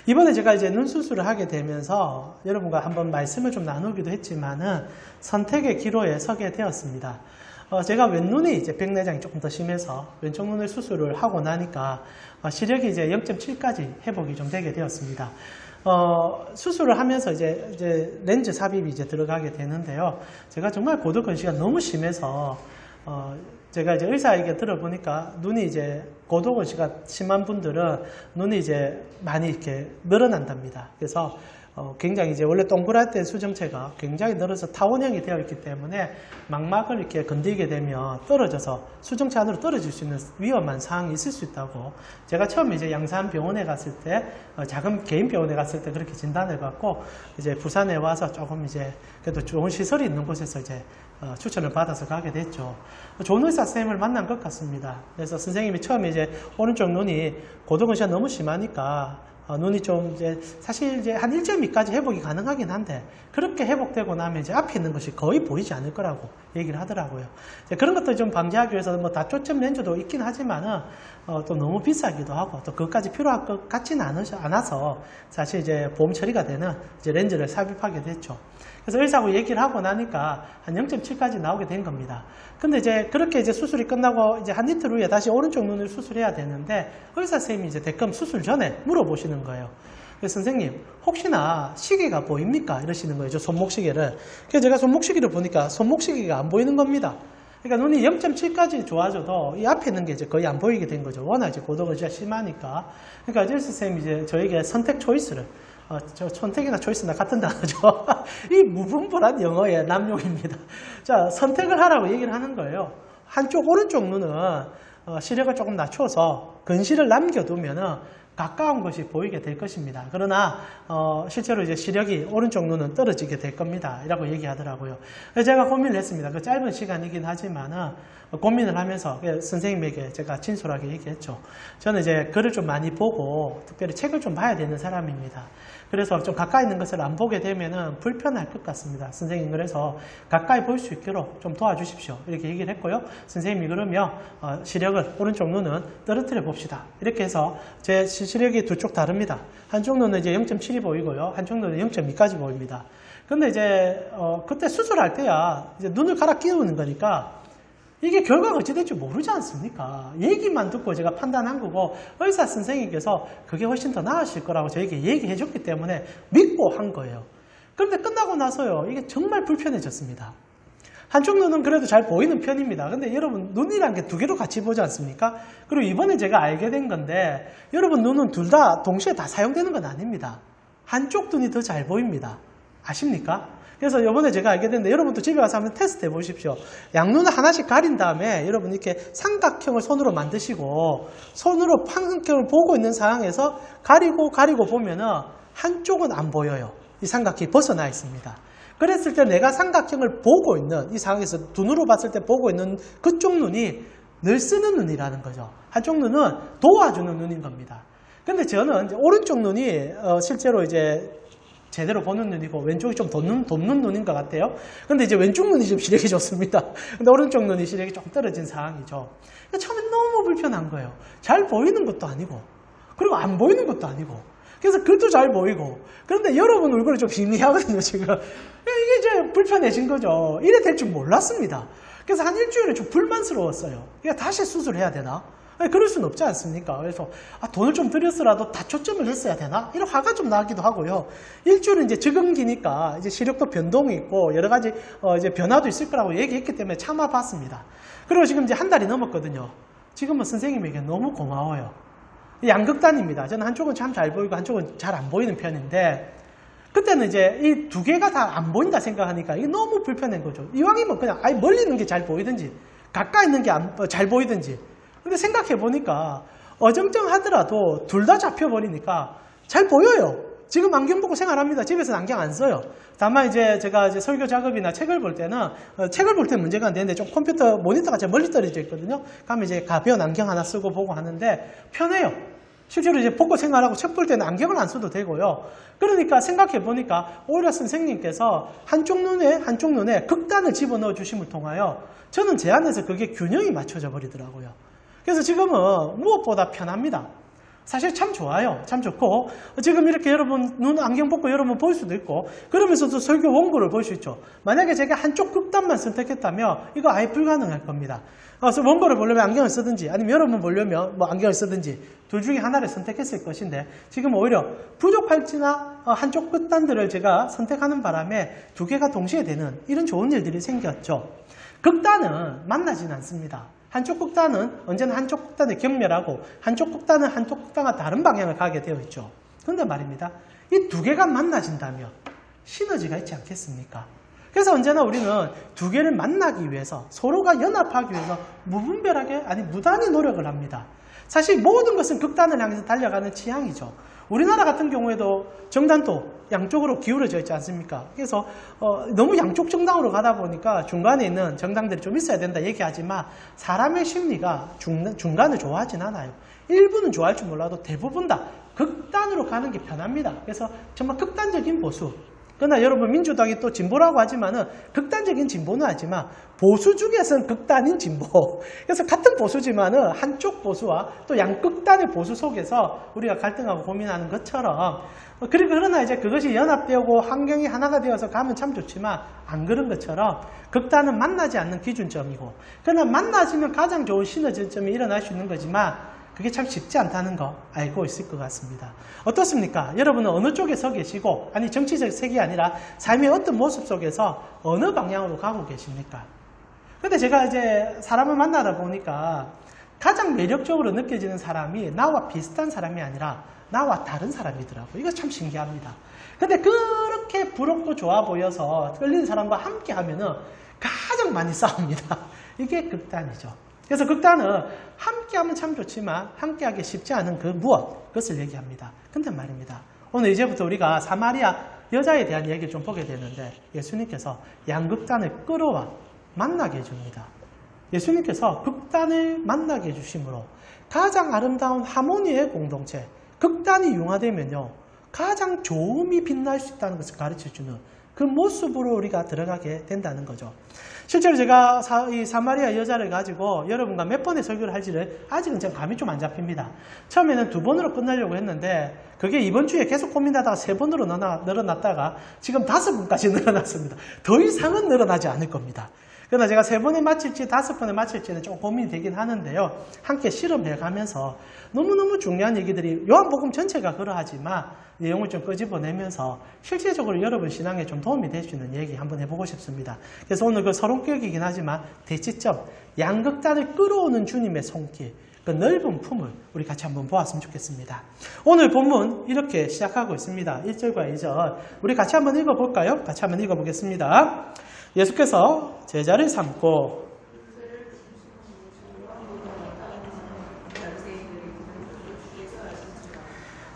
이번에 제가 이제 눈 수술을 하게 되면서 여러분과 한번 말씀을 좀 나누기도 했지만은 선택의 기로에 서게 되었습니다. 제가 왼눈이 이제 백내장이 조금 더 심해서 왼쪽 눈을 수술을 하고 나니까 시력이 이제 0.7까지 회복이 좀 되게 되었습니다. 수술을 하면서 이제 렌즈 삽입이 이제 들어가게 되는데요. 제가 정말 고도근시가 너무 심해서 제가 이제 의사에게 들어보니까 눈이 이제 고도근시가 심한 분들은 눈이 이제 많이 이렇게 늘어난답니다. 그래서 굉장히 이제 원래 동그랗던 수정체가 굉장히 늘어서 타원형이 되어 있기 때문에 망막을 이렇게 건드리게 되면 떨어져서 수정체 안으로 떨어질 수 있는 위험한 상황이 있을 수 있다고 제가 처음에 이제 양산 병원에 갔을 때 작은 개인 병원에 갔을 때 그렇게 진단을 받고 이제 부산에 와서 조금 이제 그래도 좋은 시설이 있는 곳에서 이제 추천을 받아서 가게 됐죠. 좋은 의사 선생님을 만난 것 같습니다. 그래서 선생님이 처음에 이제 오른쪽 눈이 고도근시가 너무 심하니까 눈이 좀 이제 사실 이제 한 1.2까지 회복이 가능하긴 한데 그렇게 회복되고 나면 이제 앞에 있는 것이 거의 보이지 않을 거라고 얘기를 하더라고요. 그런 것들 좀 방지하기 위해서 뭐 다초점 렌즈도 있긴 하지만은 또 너무 비싸기도 하고 또 그것까지 필요할 것 같지는 않아서 사실 이제 보험 처리가 되는 이제 렌즈를 삽입하게 됐죠. 그래서 의사하고 얘기를 하고 나니까 한 0.7까지 나오게 된 겁니다. 근데 이제 그렇게 이제 수술이 끝나고 이제 한 이틀 후에 다시 오른쪽 눈을 수술해야 되는데 의사 선생님이 이제 대뜸 수술 전에 물어보시는 거예요. 그래서 선생님 혹시나 시계가 보입니까? 이러시는 거예요. 저 손목시계를. 그래서 제가 손목시계를 보니까 손목시계가 안 보이는 겁니다. 그러니까 눈이 0.7까지 좋아져도 이 앞에 있는 게 이제 거의 안 보이게 된 거죠. 워낙 이제 고도근시가 심하니까. 그러니까 의사 선생님이 이제 저에게 선택 초이스를 저 선택이나 초이스나 같은 단어죠. 이 무분별한 영어의 남용입니다. 자, 선택을 하라고 얘기를 하는 거예요. 한쪽 오른쪽 눈은 시력을 조금 낮춰서 근시를 남겨두면은 가까운 것이 보이게 될 것입니다. 그러나 실제로 이제 시력이 오른쪽 눈은 떨어지게 될 겁니다. 이라고 얘기하더라고요. 그래서 제가 고민을 했습니다. 그 짧은 시간이긴 하지만은 고민을 하면서 선생님에게 제가 진솔하게 얘기했죠. 저는 이제 글을 좀 많이 보고 특별히 책을 좀 봐야 되는 사람입니다. 그래서 좀 가까이 있는 것을 안 보게 되면은 불편할 것 같습니다. 선생님 그래서 가까이 볼 수 있도록 좀 도와주십시오. 이렇게 얘기를 했고요. 선생님이 그러면 시력을 오른쪽 눈은 떨어뜨려 봅시다. 이렇게 해서 제 시력이 두 쪽 다릅니다. 한쪽 눈은 이제 0.7이 보이고요. 한쪽 눈은 0.2까지 보입니다. 근데 이제 그때 수술할 때야 이제 눈을 갈아 끼우는 거니까 이게 결과가 어찌 될지 모르지 않습니까? 얘기만 듣고 제가 판단한 거고 의사 선생님께서 그게 훨씬 더 나으실 거라고 저에게 얘기해 줬기 때문에 믿고 한 거예요. 그런데 끝나고 나서요. 이게 정말 불편해졌습니다. 한쪽 눈은 그래도 잘 보이는 편입니다. 근데 여러분 눈이란 게 두 개로 같이 보지 않습니까? 그리고 이번에 제가 알게 된 건데 여러분 눈은 둘 다 동시에 다 사용되는 건 아닙니다. 한쪽 눈이 더 잘 보입니다. 아십니까? 그래서 이번에 제가 알게 됐는데 여러분도 집에 가서 한번 테스트 해 보십시오. 양눈을 하나씩 가린 다음에 여러분 이렇게 삼각형을 손으로 만드시고 손으로 삼각형을 보고 있는 상황에서 가리고 보면은 한쪽은 안 보여요. 이 삼각형이 벗어나 있습니다. 그랬을 때 내가 삼각형을 보고 있는 이 상황에서 눈으로 봤을 때 보고 있는 그쪽 눈이 늘 쓰는 눈이라는 거죠. 한쪽 눈은 도와주는 눈인 겁니다. 근데 저는 이제 오른쪽 눈이 실제로 이제 제대로 보는 눈이고 왼쪽이 좀 돕는 눈인 것 같아요. 근데 이제 왼쪽 눈이 좀 시력이 좋습니다. 근데 오른쪽 눈이 시력이 좀 떨어진 상황이죠. 그러니까 처음에 너무 불편한 거예요. 잘 보이는 것도 아니고 그리고 안 보이는 것도 아니고 그래서 글도 잘 보이고 그런데 여러분 얼굴이 좀 희미하거든요 지금. 이게 이제 불편해진 거죠. 이래 될 줄 몰랐습니다. 그래서 한 일주일에 좀 불만스러웠어요. 그러니까 다시 수술해야 되나? 그럴 수는 없지 않습니까? 그래서 돈을 좀 들였으라도 다초점을 했어야 되나? 이런 화가 좀 나기도 하고요. 일주일은 이제 적응기니까 이제 시력도 변동이 있고 여러 가지 이제 변화도 있을 거라고 얘기했기 때문에 참아봤습니다. 그리고 지금 이제 한 달이 넘었거든요. 지금은 선생님에게 너무 고마워요. 양극단입니다. 저는 한쪽은 참 잘 보이고 한쪽은 잘 안 보이는 편인데 그때는 이제 이 두 개가 다 안 보인다 생각하니까 이게 너무 불편한 거죠. 이왕이면 그냥 아예 멀리 있는 게 잘 보이든지 가까이 있는 게 잘 보이든지. 근데 생각해 보니까 어정쩡하더라도 둘 다 잡혀버리니까 잘 보여요. 지금 안경 보고 생활합니다. 집에서는 안경 안 써요. 다만 이제 제가 이제 설교 작업이나 책을 볼 때는 책을 볼 때 문제가 안 되는데 좀 컴퓨터 모니터가 제일 멀리 떨어져 있거든요. 그러면 이제 가벼운 안경 하나 쓰고 보고 하는데 편해요. 실제로 이제 보고 생활하고 책 볼 때는 안경을 안 써도 되고요. 그러니까 생각해 보니까 오히려 선생님께서 한쪽 눈에 극단을 집어넣어 주심을 통하여 저는 제 안에서 그게 균형이 맞춰져 버리더라고요. 그래서 지금은 무엇보다 편합니다. 사실 참 좋아요. 참 좋고 지금 이렇게 여러분 눈 안경 벗고 여러분 볼 수도 있고 그러면서도 설교 원고를 볼 수 있죠. 만약에 제가 한쪽 극단만 선택했다면 이거 아예 불가능할 겁니다. 그래서 원고를 보려면 안경을 쓰든지 아니면 여러분 보려면 뭐 안경을 쓰든지 둘 중에 하나를 선택했을 것인데 지금 오히려 부족할지나 한쪽 극단들을 제가 선택하는 바람에 두 개가 동시에 되는 이런 좋은 일들이 생겼죠. 극단은 만나지는 않습니다. 한쪽 극단은 언제나 한쪽 극단에 경멸하고 한쪽 극단은 한쪽 극단과 다른 방향을 가게 되어 있죠. 그런데 말입니다. 이 두 개가 만나진다면 시너지가 있지 않겠습니까? 그래서 언제나 우리는 두 개를 만나기 위해서 서로가 연합하기 위해서 무분별하게 아니 무단히 노력을 합니다. 사실 모든 것은 극단을 향해서 달려가는 취향이죠. 우리나라 같은 경우에도 정당도 양쪽으로 기울어져 있지 않습니까? 그래서 너무 양쪽 정당으로 가다 보니까 중간에 있는 정당들이 좀 있어야 된다 얘기하지만 사람의 심리가 중간을 좋아하진 않아요. 일부는 좋아할 줄 몰라도 대부분 다 극단으로 가는 게 편합니다. 그래서 정말 극단적인 보수. 그러나 여러분 민주당이 또 진보라고 하지만은 극단적인 진보는 하지만 보수 중에서는 극단인 진보. 그래서 같은 보수지만은 한쪽 보수와 또 양극단의 보수 속에서 우리가 갈등하고 고민하는 것처럼 그러나 이제 그것이 연합되고 환경이 하나가 되어서 가면 참 좋지만 안 그런 것처럼 극단은 만나지 않는 기준점이고 그러나 만나지면 가장 좋은 시너지점이 일어날 수 있는 거지만 그게 참 쉽지 않다는 거 알고 있을 것 같습니다. 어떻습니까? 여러분은 어느 쪽에 서 계시고 아니 정치적 색이 아니라 삶의 어떤 모습 속에서 어느 방향으로 가고 계십니까? 근데 제가 이제 사람을 만나다 보니까 가장 매력적으로 느껴지는 사람이 나와 비슷한 사람이 아니라 나와 다른 사람이더라고요. 이거 참 신기합니다. 근데 그렇게 부럽고 좋아 보여서 끌리는 사람과 함께 하면은 가장 많이 싸웁니다. 이게 극단이죠. 그래서 극단은 함께하면 참 좋지만 함께하기 쉽지 않은 그 무엇, 그것을 얘기합니다. 근데 말입니다. 오늘 이제부터 우리가 사마리아 여자에 대한 얘기를 좀 보게 되는데 예수님께서 양극단을 끌어와 만나게 해줍니다. 예수님께서 극단을 만나게 해주심으로 가장 아름다운 하모니의 공동체, 극단이 융화되면요 가장 좋음이 빛날 수 있다는 것을 가르쳐주는 그 모습으로 우리가 들어가게 된다는 거죠. 실제로 제가 이 사마리아 여자를 가지고 여러분과 몇 번의 설교를 할지를 아직은 제가 감이 좀 안 잡힙니다. 처음에는 2번으로 끝내려고 했는데 그게 이번 주에 계속 고민하다가 3번으로 늘어났다가 지금 5번까지 늘어났습니다. 더 이상은 늘어나지 않을 겁니다. 그러나 제가 3번에 마칠지 5번에 마칠지는 좀 고민이 되긴 하는데요. 함께 실험해 가면서 너무너무 중요한 얘기들이 요한복음 전체가 그러하지만 내용을 좀 끄집어내면서 실질적으로 여러분 신앙에 좀 도움이 될 수 있는 얘기 한번 해보고 싶습니다. 그래서 오늘 그 서론격이긴 하지만 대치점, 양극단을 끌어오는 주님의 손길, 그 넓은 품을 우리 같이 한번 보았으면 좋겠습니다. 오늘 본문 이렇게 시작하고 있습니다. 1절과 2절 우리 같이 한번 읽어볼까요? 같이 한번 읽어보겠습니다. 예수께서 제자를 삼고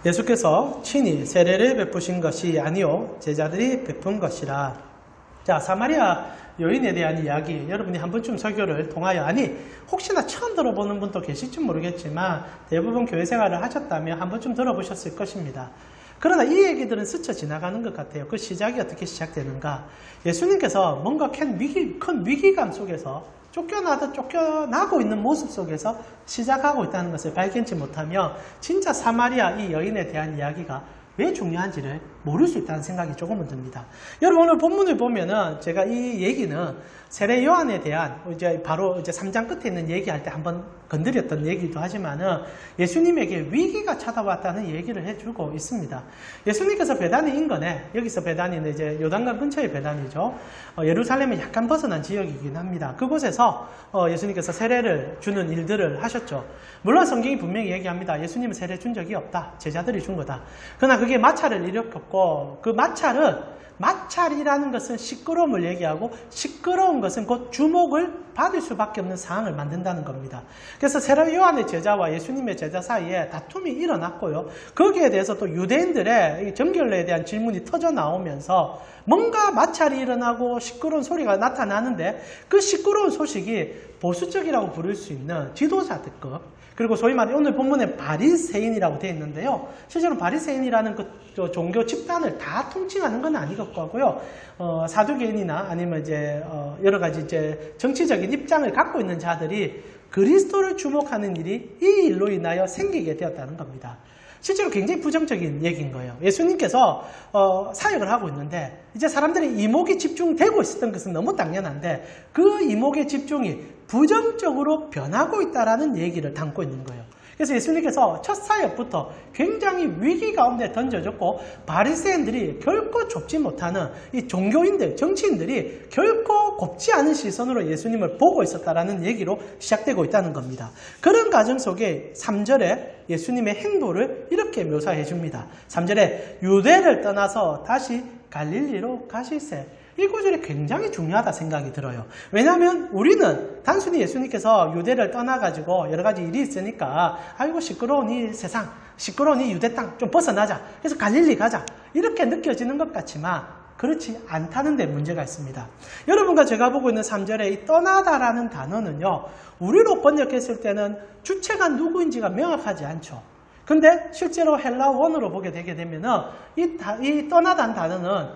예수께서 친히 세례를 베푸신 것이 아니요 제자들이 베푼 것이라. 자, 사마리아 여인에 대한 이야기 여러분이 한 번쯤 설교를 통하여 아니 혹시나 처음 들어보는 분도 계실지 모르겠지만 대부분 교회 생활을 하셨다면 한 번쯤 들어보셨을 것입니다. 그러나 이 얘기들은 스쳐 지나가는 것 같아요. 그 시작이 어떻게 시작되는가? 예수님께서 뭔가 큰 위기감 속에서 쫓겨나고 있는 모습 속에서 시작하고 있다는 것을 발견치 못하며 진짜 사마리아 이 여인에 대한 이야기가 왜 중요한지를 모를 수 있다는 생각이 조금은 듭니다. 여러분 오늘 본문을 보면은 제가 이 얘기는 세례 요한에 대한 이제 바로 이제 3장 끝에 있는 얘기할 때 한번 건드렸던 얘기도 하지만은 예수님에게 위기가 찾아왔다는 얘기를 해주고 있습니다. 예수님께서 베다니 인근에 여기서 베다니는 이제 요단강 근처의 베다니죠. 예루살렘에 약간 벗어난 지역이긴 합니다. 그곳에서 예수님께서 세례를 주는 일들을 하셨죠. 물론 성경이 분명히 얘기합니다. 예수님은 세례 준 적이 없다. 제자들이 준 거다. 그러나 그게 마찰을 일으켰고 그 마찰이라는 것은 시끄러움을 얘기하고 시끄러운 것은 곧 주목을 받을 수밖에 없는 상황을 만든다는 겁니다. 그래서 세례 요한의 제자와 예수님의 제자 사이에 다툼이 일어났고요. 거기에 대해서 또 유대인들의 정결례에 대한 질문이 터져 나오면서 뭔가 마찰이 일어나고 시끄러운 소리가 나타나는데 그 시끄러운 소식이 보수적이라고 부를 수 있는 지도자들급 그리고 소위 말해 오늘 본문에 바리새인이라고 되어 있는데요. 실제로 바리새인이라는 그 종교 집단을 다 통칭하는 건 아니겠고요. 사두개인이나 아니면 이제 여러 가지 이제 정치적인 입장을 갖고 있는 자들이 그리스도를 주목하는 일이 이 일로 인하여 생기게 되었다는 겁니다. 실제로 굉장히 부정적인 얘기인 거예요. 예수님께서 사역을 하고 있는데 이제 사람들이 이목이 집중되고 있었던 것은 너무 당연한데 그 이목의 집중이 부정적으로 변하고 있다는 얘기를 담고 있는 거예요. 그래서 예수님께서 첫 사역부터 굉장히 위기 가운데 던져졌고 바리새인들이 결코 좁지 못하는 이 종교인들, 정치인들이 결코 곱지 않은 시선으로 예수님을 보고 있었다라는 얘기로 시작되고 있다는 겁니다. 그런 과정 속에 3절에 예수님의 행보를 이렇게 묘사해 줍니다. 3절에 유대를 떠나서 다시 갈릴리로 가실세. 이 구절이 굉장히 중요하다 생각이 들어요. 왜냐하면 우리는 단순히 예수님께서 유대를 떠나가지고 여러 가지 일이 있으니까 아이고 시끄러운 이 세상, 시끄러운 이 유대 땅 좀 벗어나자. 그래서 갈릴리 가자. 이렇게 느껴지는 것 같지만 그렇지 않다는 데 문제가 있습니다. 여러분과 제가 보고 있는 3절에 이 떠나다라는 단어는요. 우리로 번역했을 때는 주체가 누구인지가 명확하지 않죠. 근데 실제로 헬라 원어로 보게 되게 되면은 이 떠나다는 단어는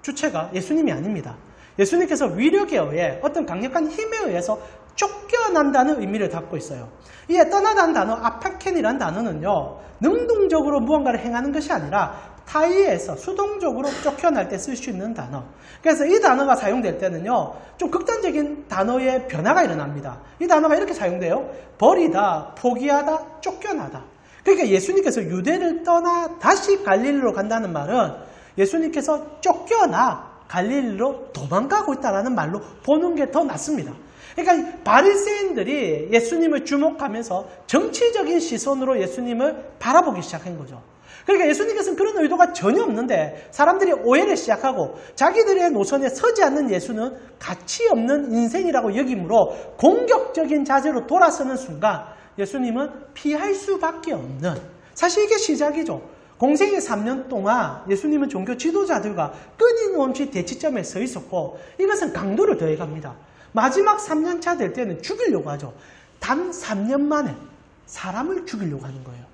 주체가 예수님이 아닙니다. 예수님께서 위력에 의해 어떤 강력한 힘에 의해서 쫓겨난다는 의미를 담고 있어요. 이 떠나다는 단어 아파켄이라는 단어는요. 능동적으로 무언가를 행하는 것이 아니라 타의에서 수동적으로 쫓겨날 때 쓸 수 있는 단어. 그래서 이 단어가 사용될 때는요. 좀 극단적인 단어의 변화가 일어납니다. 이 단어가 이렇게 사용돼요. 버리다, 포기하다, 쫓겨나다. 그러니까 예수님께서 유대를 떠나 다시 갈릴리로 간다는 말은 예수님께서 쫓겨나 갈릴리로 도망가고 있다는 말로 보는 게 더 낫습니다. 그러니까 바리새인들이 예수님을 주목하면서 정치적인 시선으로 예수님을 바라보기 시작한 거죠. 그러니까 예수님께서는 그런 의도가 전혀 없는데 사람들이 오해를 시작하고 자기들의 노선에 서지 않는 예수는 가치 없는 인생이라고 여김으로 공격적인 자세로 돌아서는 순간 예수님은 피할 수밖에 없는, 사실 이게 시작이죠. 공생의 3년 동안 예수님은 종교 지도자들과 끊임없이 대치점에 서 있었고 이것은 강도를 더해갑니다. 마지막 3년차 될 때는 죽이려고 하죠. 단 3년 만에 사람을 죽이려고 하는 거예요.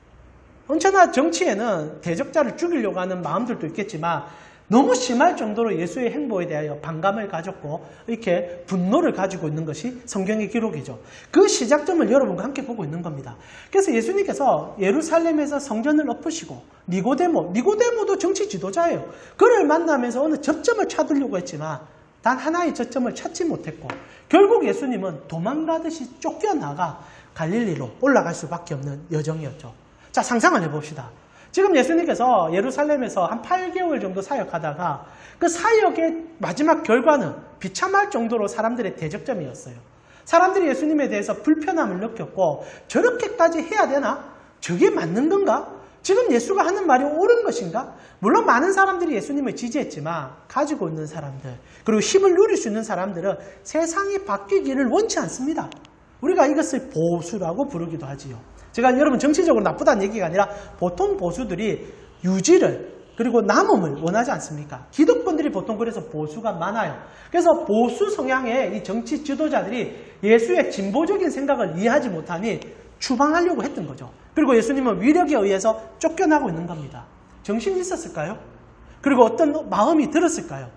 언제나 정치에는 대적자를 죽이려고 하는 마음들도 있겠지만 너무 심할 정도로 예수의 행보에 대하여 반감을 가졌고 이렇게 분노를 가지고 있는 것이 성경의 기록이죠. 그 시작점을 여러분과 함께 보고 있는 겁니다. 그래서 예수님께서 예루살렘에서 성전을 엎으시고 니고데모도 정치 지도자예요. 그를 만나면서 어느 접점을 찾으려고 했지만 단 하나의 접점을 찾지 못했고 결국 예수님은 도망가듯이 쫓겨나가 갈릴리로 올라갈 수밖에 없는 여정이었죠. 자, 상상을 해봅시다. 지금 예수님께서 예루살렘에서 한 8개월 정도 사역하다가 그 사역의 마지막 결과는 비참할 정도로 사람들의 대적점이었어요. 사람들이 예수님에 대해서 불편함을 느꼈고 저렇게까지 해야 되나? 저게 맞는 건가? 지금 예수가 하는 말이 옳은 것인가? 물론 많은 사람들이 예수님을 지지했지만 가지고 있는 사람들 그리고 힘을 누릴 수 있는 사람들은 세상이 바뀌기를 원치 않습니다. 우리가 이것을 보수라고 부르기도 하지요. 제가 여러분 정치적으로 나쁘다는 얘기가 아니라 보통 보수들이 유지를 그리고 남음을 원하지 않습니까? 기독권들이 보통 그래서 보수가 많아요. 그래서 보수 성향의 이 정치 지도자들이 예수의 진보적인 생각을 이해하지 못하니 추방하려고 했던 거죠. 그리고 예수님은 위력에 의해서 쫓겨나고 있는 겁니다. 정신이 있었을까요? 그리고 어떤 마음이 들었을까요?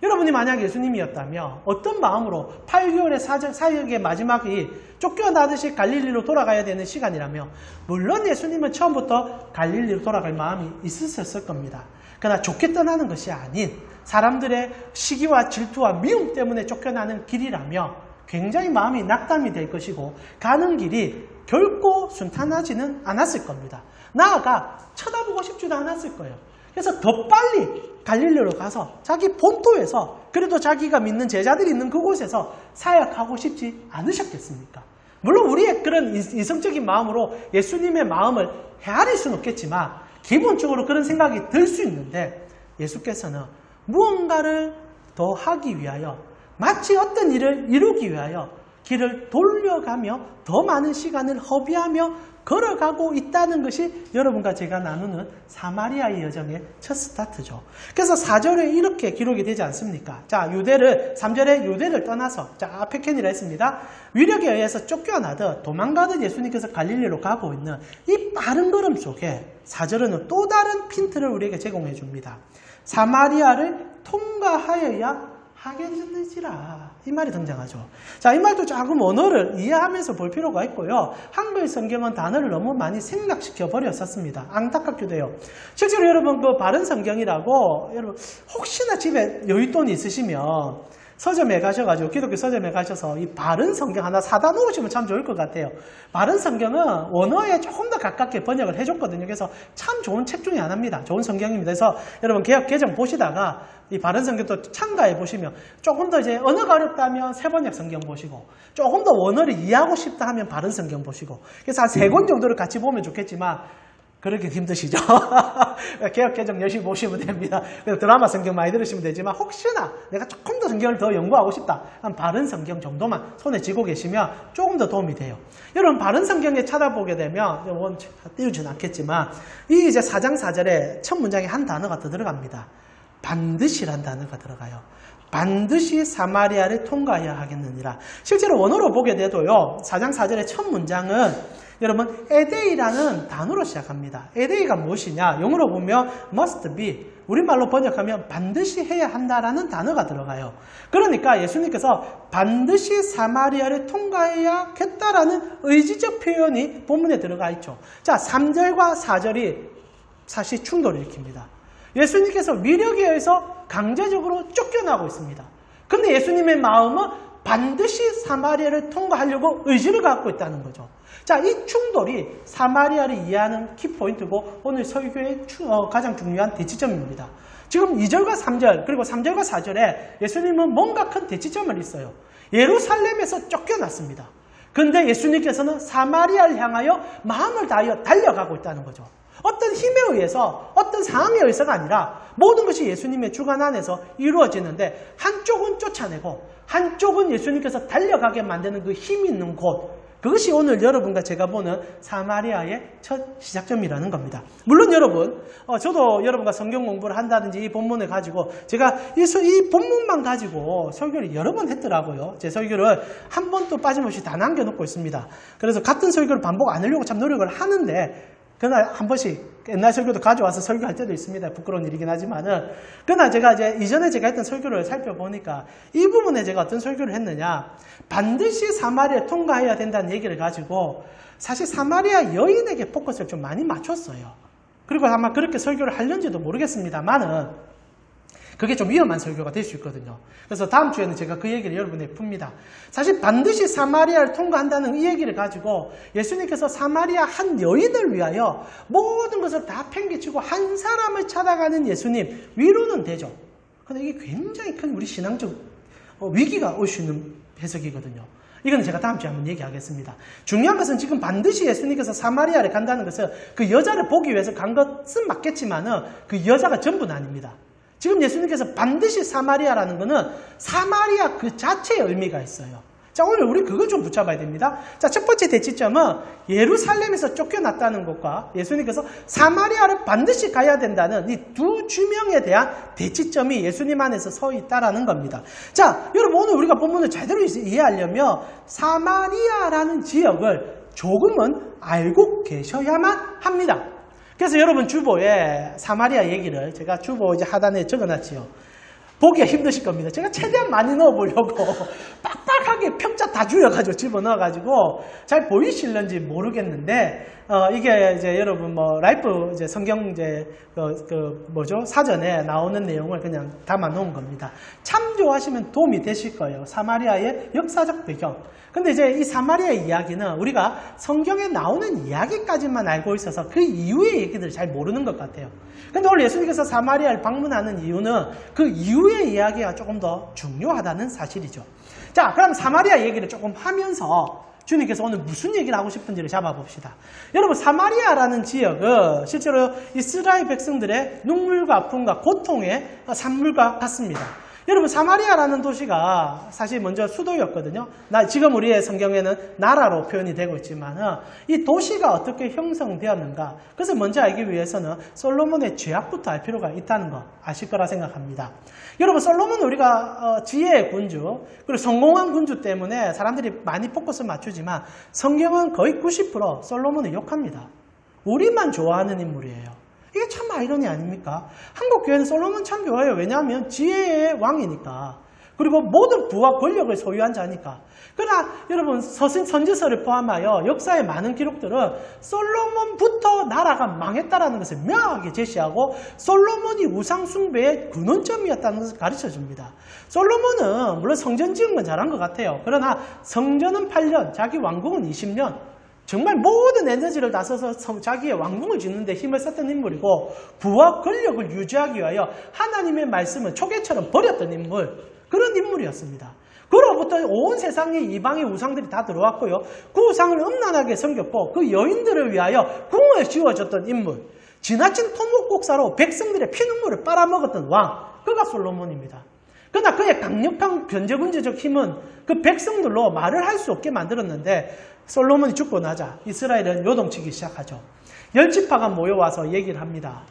여러분이 만약 예수님이었다면 어떤 마음으로 8개월의 사역의 마지막이 쫓겨나듯이 갈릴리로 돌아가야 되는 시간이라며 물론 예수님은 처음부터 갈릴리로 돌아갈 마음이 있으셨을 겁니다. 그러나 좋게 떠나는 것이 아닌 사람들의 시기와 질투와 미움 때문에 쫓겨나는 길이라며 굉장히 마음이 낙담이 될 것이고 가는 길이 결코 순탄하지는 않았을 겁니다. 나아가 쳐다보고 싶지도 않았을 거예요. 그래서 더 빨리 갈릴리로 가서 자기 본토에서 그래도 자기가 믿는 제자들이 있는 그곳에서 사역하고 싶지 않으셨겠습니까? 물론 우리의 그런 이성적인 마음으로 예수님의 마음을 헤아릴 수는 없겠지만 기본적으로 그런 생각이 들 수 있는데 예수께서는 무언가를 더 하기 위하여 마치 어떤 일을 이루기 위하여 길을 돌려가며 더 많은 시간을 허비하며 걸어가고 있다는 것이 여러분과 제가 나누는 사마리아의 여정의 첫 스타트죠. 그래서 4절에 이렇게 기록이 되지 않습니까? 자, 3절에 유대를 떠나서, 자, 아페켄이라 했습니다. 위력에 의해서 쫓겨나듯 도망가듯 예수님께서 갈릴리로 가고 있는 이 빠른 걸음 속에 4절은 또 다른 핀트를 우리에게 제공해 줍니다. 사마리아를 통과하여야 하겠느니라 이 말이 등장하죠. 자, 이 말도 조금 언어를 이해하면서 볼 필요가 있고요. 한글 성경은 단어를 너무 많이 생략시켜 버렸었습니다. 안타깝기도 해요. 실제로 여러분 그 바른 성경이라고 여러분 혹시나 집에 여윳돈이 있으시면 서점에 가셔가지고 기독교 서점에 가셔서 이 바른 성경 하나 사다 놓으시면 참 좋을 것 같아요. 바른 성경은 원어에 조금 더 가깝게 번역을 해줬거든요. 그래서 참 좋은 책 중에 하나입니다. 좋은 성경입니다. 그래서 여러분 개역 개정 보시다가 이 바른 성경도 참가해 보시면 조금 더 이제 언어가 어렵다면 새번역 성경 보시고 조금 더 원어를 이해하고 싶다 하면 바른 성경 보시고 그래서 한 3권 정도를 같이 보면 좋겠지만 그렇게 힘드시죠? 개역 개정 열심히 보시면 됩니다. 드라마 성경 많이 들으시면 되지만 혹시나 내가 조금 더 성경을 더 연구하고 싶다 한 바른 성경 정도만 손에 쥐고 계시면 조금 더 도움이 돼요. 여러분 바른 성경에 찾아보게 되면 띄우지는 않겠지만 이 이제 4장 4절에 첫 문장에 한 단어가 더 들어갑니다. 반드시란 단어가 들어가요. 반드시 사마리아를 통과해야 하겠느니라. 실제로 원어로 보게 돼도요. 4장 4절의 첫 문장은 여러분 에데이라는 단어로 시작합니다. 에데이가 무엇이냐? 영어로 보면 must be, 우리말로 번역하면 반드시 해야 한다라는 단어가 들어가요. 그러니까 예수님께서 반드시 사마리아를 통과해야겠다라는 의지적 표현이 본문에 들어가 있죠. 자, 3절과 4절이 사실 충돌을 일으킵니다. 예수님께서 위력에 의해서 강제적으로 쫓겨나고 있습니다. 근데 예수님의 마음은 반드시 사마리아를 통과하려고 의지를 갖고 있다는 거죠. 자, 이 충돌이 사마리아를 이해하는 키포인트고 오늘 설교의 가장 중요한 대치점입니다. 지금 2절과 3절 그리고 3절과 4절에 예수님은 뭔가 큰 대치점을 있어요. 예루살렘에서 쫓겨났습니다. 근데 예수님께서는 사마리아를 향하여 마음을 다하여 달려가고 있다는 거죠. 어떤 힘에 의해서 어떤 상황에 의해서가 아니라 모든 것이 예수님의 주관 안에서 이루어지는데 한쪽은 쫓아내고 한쪽은 예수님께서 달려가게 만드는 그 힘이 있는 곳, 그것이 오늘 여러분과 제가 보는 사마리아의 첫 시작점이라는 겁니다. 물론 여러분, 저도 여러분과 성경 공부를 한다든지 이 본문을 가지고 제가 이 본문만 가지고 설교를 여러 번 했더라고요. 제 설교를 한 번도 빠짐없이 다 남겨놓고 있습니다. 그래서 같은 설교를 반복 안 하려고 참 노력을 하는데 그날 한 번씩 옛날 설교도 가져와서 설교할 때도 있습니다. 부끄러운 일이긴 하지만은. 그러나 제가 이제 이전에 제가 했던 설교를 살펴보니까 이 부분에 제가 어떤 설교를 했느냐. 반드시 사마리아 통과해야 된다는 얘기를 가지고 사실 사마리아 여인에게 포커스를 좀 많이 맞췄어요. 그리고 아마 그렇게 설교를 하려는지도 모르겠습니다만은 그게 좀 위험한 설교가 될 수 있거든요. 그래서 다음 주에는 제가 그 얘기를 여러분에게 풉니다. 사실 반드시 사마리아를 통과한다는 이 얘기를 가지고 예수님께서 사마리아 한 여인을 위하여 모든 것을 다 팽개치고 한 사람을 찾아가는 예수님, 위로는 되죠. 그런데 이게 굉장히 큰 우리 신앙적 위기가 올 수 있는 해석이거든요. 이건 제가 다음 주에 한번 얘기하겠습니다. 중요한 것은 지금 반드시 예수님께서 사마리아를 간다는 것은 그 여자를 보기 위해서 간 것은 맞겠지만은 그 여자가 전부는 아닙니다. 지금 예수님께서 반드시 사마리아라는 것은 사마리아 그 자체의 의미가 있어요. 자, 오늘 우리 그걸 좀 붙잡아야 됩니다. 자, 첫 번째 대치점은 예루살렘에서 쫓겨났다는 것과 예수님께서 사마리아를 반드시 가야 된다는 이 두 주명에 대한 대치점이 예수님 안에서 서 있다라는 겁니다. 자, 여러분 오늘 우리가 본문을 제대로 이해하려면 사마리아라는 지역을 조금은 알고 계셔야만 합니다. 그래서 여러분 주보에 사마리아 얘기를 제가 주보 이제 하단에 적어놨지요. 보기가 힘드실 겁니다. 제가 최대한 많이 넣어보려고 빡빡하게 평자 다 줄여가지고 집어넣어가지고 잘 보이실런지 모르겠는데 이게 이제 여러분 뭐 라이프 이제 성경 이제 사전에 나오는 내용을 그냥 담아 놓은 겁니다. 참조하시면 도움이 되실 거예요. 사마리아의 역사적 배경. 근데 이제 이 사마리아 이야기는 우리가 성경에 나오는 이야기까지만 알고 있어서 그 이후의 얘기들을 잘 모르는 것 같아요. 근데 오늘 예수님께서 사마리아를 방문하는 이유는 그 이후의 이야기가 조금 더 중요하다는 사실이죠. 자, 그럼 사마리아 얘기를 조금 하면서 주님께서 오늘 무슨 얘기를 하고 싶은지를 잡아봅시다. 여러분, 사마리아라는 지역은 실제로 이스라엘 백성들의 눈물과 아픔과 고통의 산물과 같습니다. 여러분, 사마리아라는 도시가 사실 먼저 수도였거든요. 지금 우리의 성경에는 나라로 표현이 되고 있지만 이 도시가 어떻게 형성되었는가, 그것을 먼저 알기 위해서는 솔로몬의 죄악부터 알 필요가 있다는 거 아실 거라 생각합니다. 여러분, 솔로몬은 우리가 지혜의 군주, 그리고 성공한 군주 때문에 사람들이 많이 포커스를 맞추지만 성경은 거의 90% 솔로몬을 욕합니다. 우리만 좋아하는 인물이에요. 이게 참 아이러니 아닙니까? 한국 교회는 솔로몬 참 좋아해요. 왜냐하면 지혜의 왕이니까. 그리고 모든 부와 권력을 소유한 자니까. 그러나 여러분 선지서를 포함하여 역사의 많은 기록들은 솔로몬부터 나라가 망했다라는 것을 명확하게 제시하고 솔로몬이 우상 숭배의 근원점이었다는 것을 가르쳐줍니다. 솔로몬은 물론 성전 지은 건 잘한 것 같아요. 그러나 성전은 8년, 자기 왕궁은 20년, 정말 모든 에너지를 다 써서 자기의 왕궁을 짓는 데 힘을 썼던 인물이고 부와 권력을 유지하기 위하여 하나님의 말씀을 초계처럼 버렸던 인물, 그런 인물이었습니다. 그로부터 온 세상의 이방의 우상들이 다 들어왔고요. 그 우상을 음란하게 섬겼고 그 여인들을 위하여 궁을 지어줬던 인물, 지나친 토목곡사로 백성들의 피눈물을 빨아먹었던 왕, 그가 솔로몬입니다. 그러나 그의 강력한 견제군주적 힘은 그 백성들로 말을 할 수 없게 만들었는데 솔로몬이 죽고 나자 이스라엘은 요동치기 시작하죠. 10지파가 모여와서 얘기를 합니다.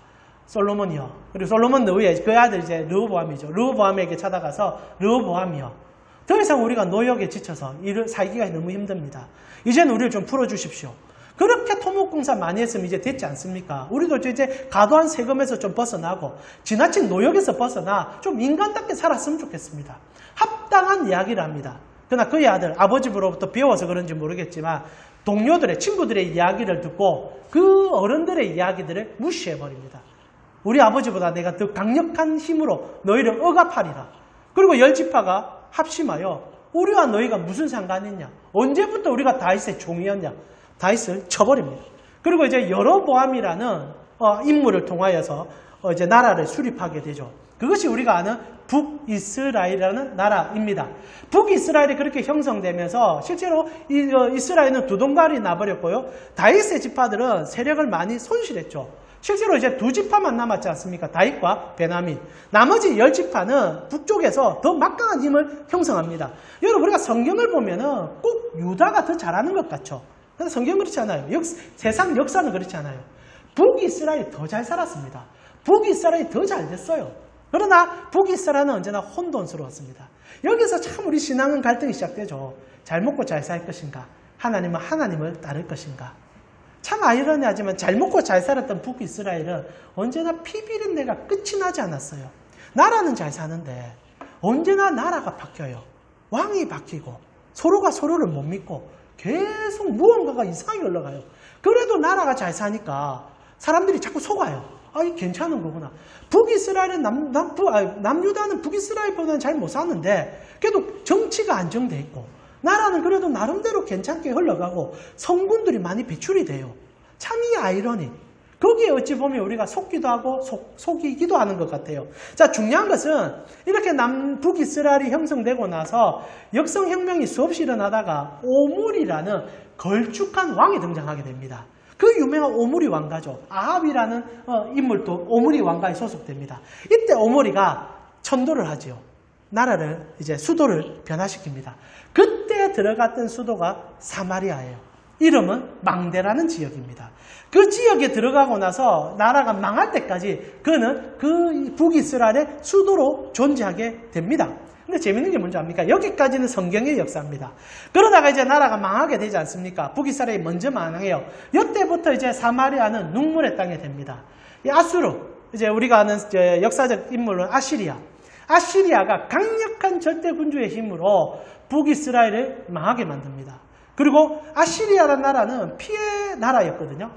솔로몬이요. 그리고 솔로몬 너희의 그 아들 이제 르호보암이죠. 르호보암에게 찾아가서 르호보암이요. 더 이상 우리가 노역에 지쳐서 일을 살기가 너무 힘듭니다. 이제는 우리를 좀 풀어주십시오. 그렇게 토목공사 많이 했으면 이제 됐지 않습니까? 우리도 이제 과도한 세금에서 좀 벗어나고 지나친 노역에서 벗어나 좀 인간답게 살았으면 좋겠습니다. 합당한 이야기를 합니다. 그러나 그의 아들, 아버지로부터 배워서 그런지 모르겠지만 동료들의, 친구들의 이야기를 듣고 그 어른들의 이야기들을 무시해버립니다. 우리 아버지보다 내가 더 강력한 힘으로 너희를 억압하리라. 그리고 10지파가 합심하여 우리와 너희가 무슨 상관이냐? 언제부터 우리가 다윗의 종이었냐? 다윗을 쳐버립니다. 그리고 이제 여로보암이라는 인물을 통하여서 이제 나라를 수립하게 되죠. 그것이 우리가 아는 북이스라엘이라는 나라입니다. 북이스라엘이 그렇게 형성되면서 실제로 이스라엘은 두동강이 나버렸고요. 다윗의 지파들은 세력을 많이 손실했죠. 실제로 이제 2지파만 남았지 않습니까? 다윗과 베냐민. 나머지 10지파는 북쪽에서 더 막강한 힘을 형성합니다. 여러분, 우리가 성경을 보면은 꼭 유다가 더 잘하는 것 같죠? 근데 성경은 그렇지 않아요. 세상 역사는 그렇지 않아요. 북이스라엘이 더 잘 살았습니다. 북이스라엘이 더 잘 됐어요. 그러나 북이스라엘은 언제나 혼돈스러웠습니다. 여기서 참 우리 신앙은 갈등이 시작되죠. 잘 먹고 잘 살 것인가? 하나님은 하나님을 따를 것인가? 참 아이러니하지만 잘 먹고 잘 살았던 북이스라엘은 언제나 피비린내가 끝이 나지 않았어요. 나라는 잘 사는데 언제나 나라가 바뀌어요. 왕이 바뀌고 서로가 서로를 못 믿고 계속 무언가가 이상하게 흘러가요. 그래도 나라가 잘 사니까 사람들이 자꾸 속아요. 아, 이 괜찮은 거구나. 북이스라엘은 남유다는 북이스라엘보다는 잘 못 사는데 그래도 정치가 안정돼 있고 나라는 그래도 나름대로 괜찮게 흘러가고 성군들이 많이 배출이 돼요. 참 이 아이러니. 거기에 어찌 보면 우리가 속기도 하고 속이기도 하는 것 같아요. 자, 중요한 것은 이렇게 북이스라엘이 형성되고 나서 역성혁명이 수없이 일어나다가 오므리라는 걸쭉한 왕이 등장하게 됩니다. 그 유명한 오므리 왕가죠. 아합이라는 인물도 오므리 왕가에 소속됩니다. 이때 오므리가 천도를 하지요. 나라를 이제 수도를 변화시킵니다. 그때 들어갔던 수도가 사마리아예요. 이름은 망대라는 지역입니다. 그 지역에 들어가고 나서 나라가 망할 때까지 그는 그 북이스라엘의 수도로 존재하게 됩니다. 근데 재밌는 게 뭔지 압니까? 여기까지는 성경의 역사입니다. 그러다가 이제 나라가 망하게 되지 않습니까? 북이스라엘이 먼저 망해요. 이때부터 이제 사마리아는 눈물의 땅이 됩니다. 이 아수르, 이제 우리가 아는 이제 역사적 인물은 아시리아. 아시리아가 강력한 절대군주의 힘으로 북이스라엘을 망하게 만듭니다. 그리고 아시리아라는 나라는 피해 나라였거든요.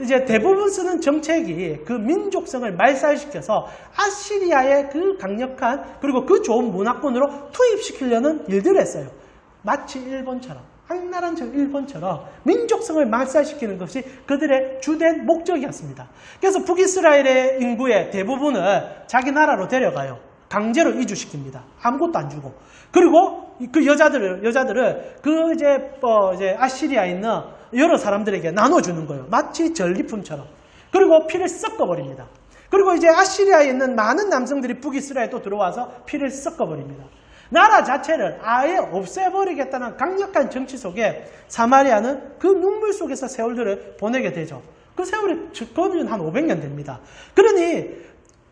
이제 대부분 쓰는 정책이 그 민족성을 말살시켜서 아시리아의 그 강력한 그리고 그 좋은 문화권으로 투입시키려는 일들을 했어요. 마치 일본처럼, 한나라처럼 일본처럼 민족성을 말살시키는 것이 그들의 주된 목적이었습니다. 그래서 북이스라엘의 인구의 대부분을 자기 나라로 데려가요. 강제로 이주시킵니다. 아무것도 안 주고. 그리고 그 여자들을 그 이제 아시리아에 있는 여러 사람들에게 나눠주는 거예요. 마치 전리품처럼. 그리고 피를 섞어버립니다. 그리고 이제 아시리아에 있는 많은 남성들이 북이스라엘에 또 들어와서 피를 섞어버립니다. 나라 자체를 아예 없애버리겠다는 강력한 정치 속에 사마리아는 그 눈물 속에서 세월들을 보내게 되죠. 그 세월이 거의 한 500년 됩니다. 그러니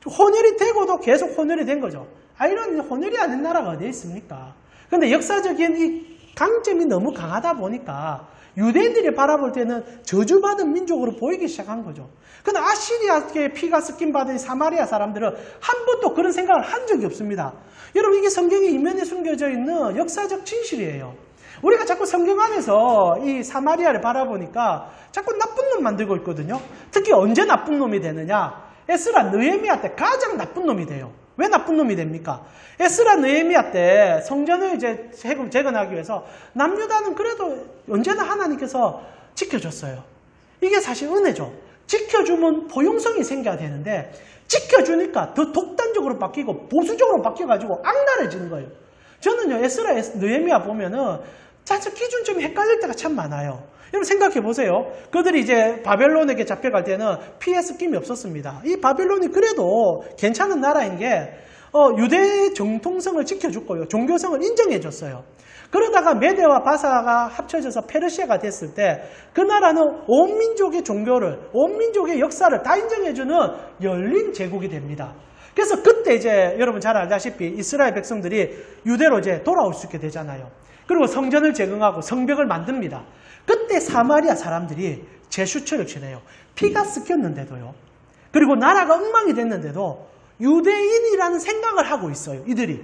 혼혈이 되고도 계속 혼혈이 된 거죠. 이런 혼혈이 아닌 나라가 어디에 있습니까? 그런데 역사적인 이 강점이 너무 강하다 보니까 유대인들이 바라볼 때는 저주받은 민족으로 보이기 시작한 거죠. 근데 아시리아의 피가 섞인 받은 사마리아 사람들은 한 번도 그런 생각을 한 적이 없습니다. 여러분, 이게 성경의 이면에 숨겨져 있는 역사적 진실이에요. 우리가 자꾸 성경 안에서 이 사마리아를 바라보니까 자꾸 나쁜 놈 만들고 있거든요. 특히 언제 나쁜 놈이 되느냐? 에스라 느헤미야 때 가장 나쁜 놈이 돼요. 왜 나쁜 놈이 됩니까? 에스라 느헤미야 때 성전을 이제 재건하기 위해서 남유다는 그래도 언제나 하나님께서 지켜줬어요. 이게 사실 은혜죠. 지켜주면 포용성이 생겨야 되는데 지켜주니까 더 독단적으로 바뀌고 보수적으로 바뀌어가지고 악랄해지는 거예요. 저는요, 에스라 느헤미야 보면은 자체 기준점이 헷갈릴 때가 참 많아요. 여러분 생각해 보세요. 그들이 이제 바벨론에게 잡혀갈 때는 피해 스김이 없었습니다. 이 바벨론이 그래도 괜찮은 나라인 게 유대의 정통성을 지켜줬고요. 종교성을 인정해줬어요. 그러다가 메대와 바사가 합쳐져서 페르시아가 됐을 때 그 나라는 온 민족의 종교를, 온 민족의 역사를 다 인정해주는 열린 제국이 됩니다. 그래서 그때 이제 여러분 잘 알다시피 이스라엘 백성들이 유대로 이제 돌아올 수 있게 되잖아요. 그리고 성전을 재건하고 성벽을 만듭니다. 그때 사마리아 사람들이 제수처를 지내요. 피가 섞였는데도요. 그리고 나라가 엉망이 됐는데도 유대인이라는 생각을 하고 있어요. 이들이.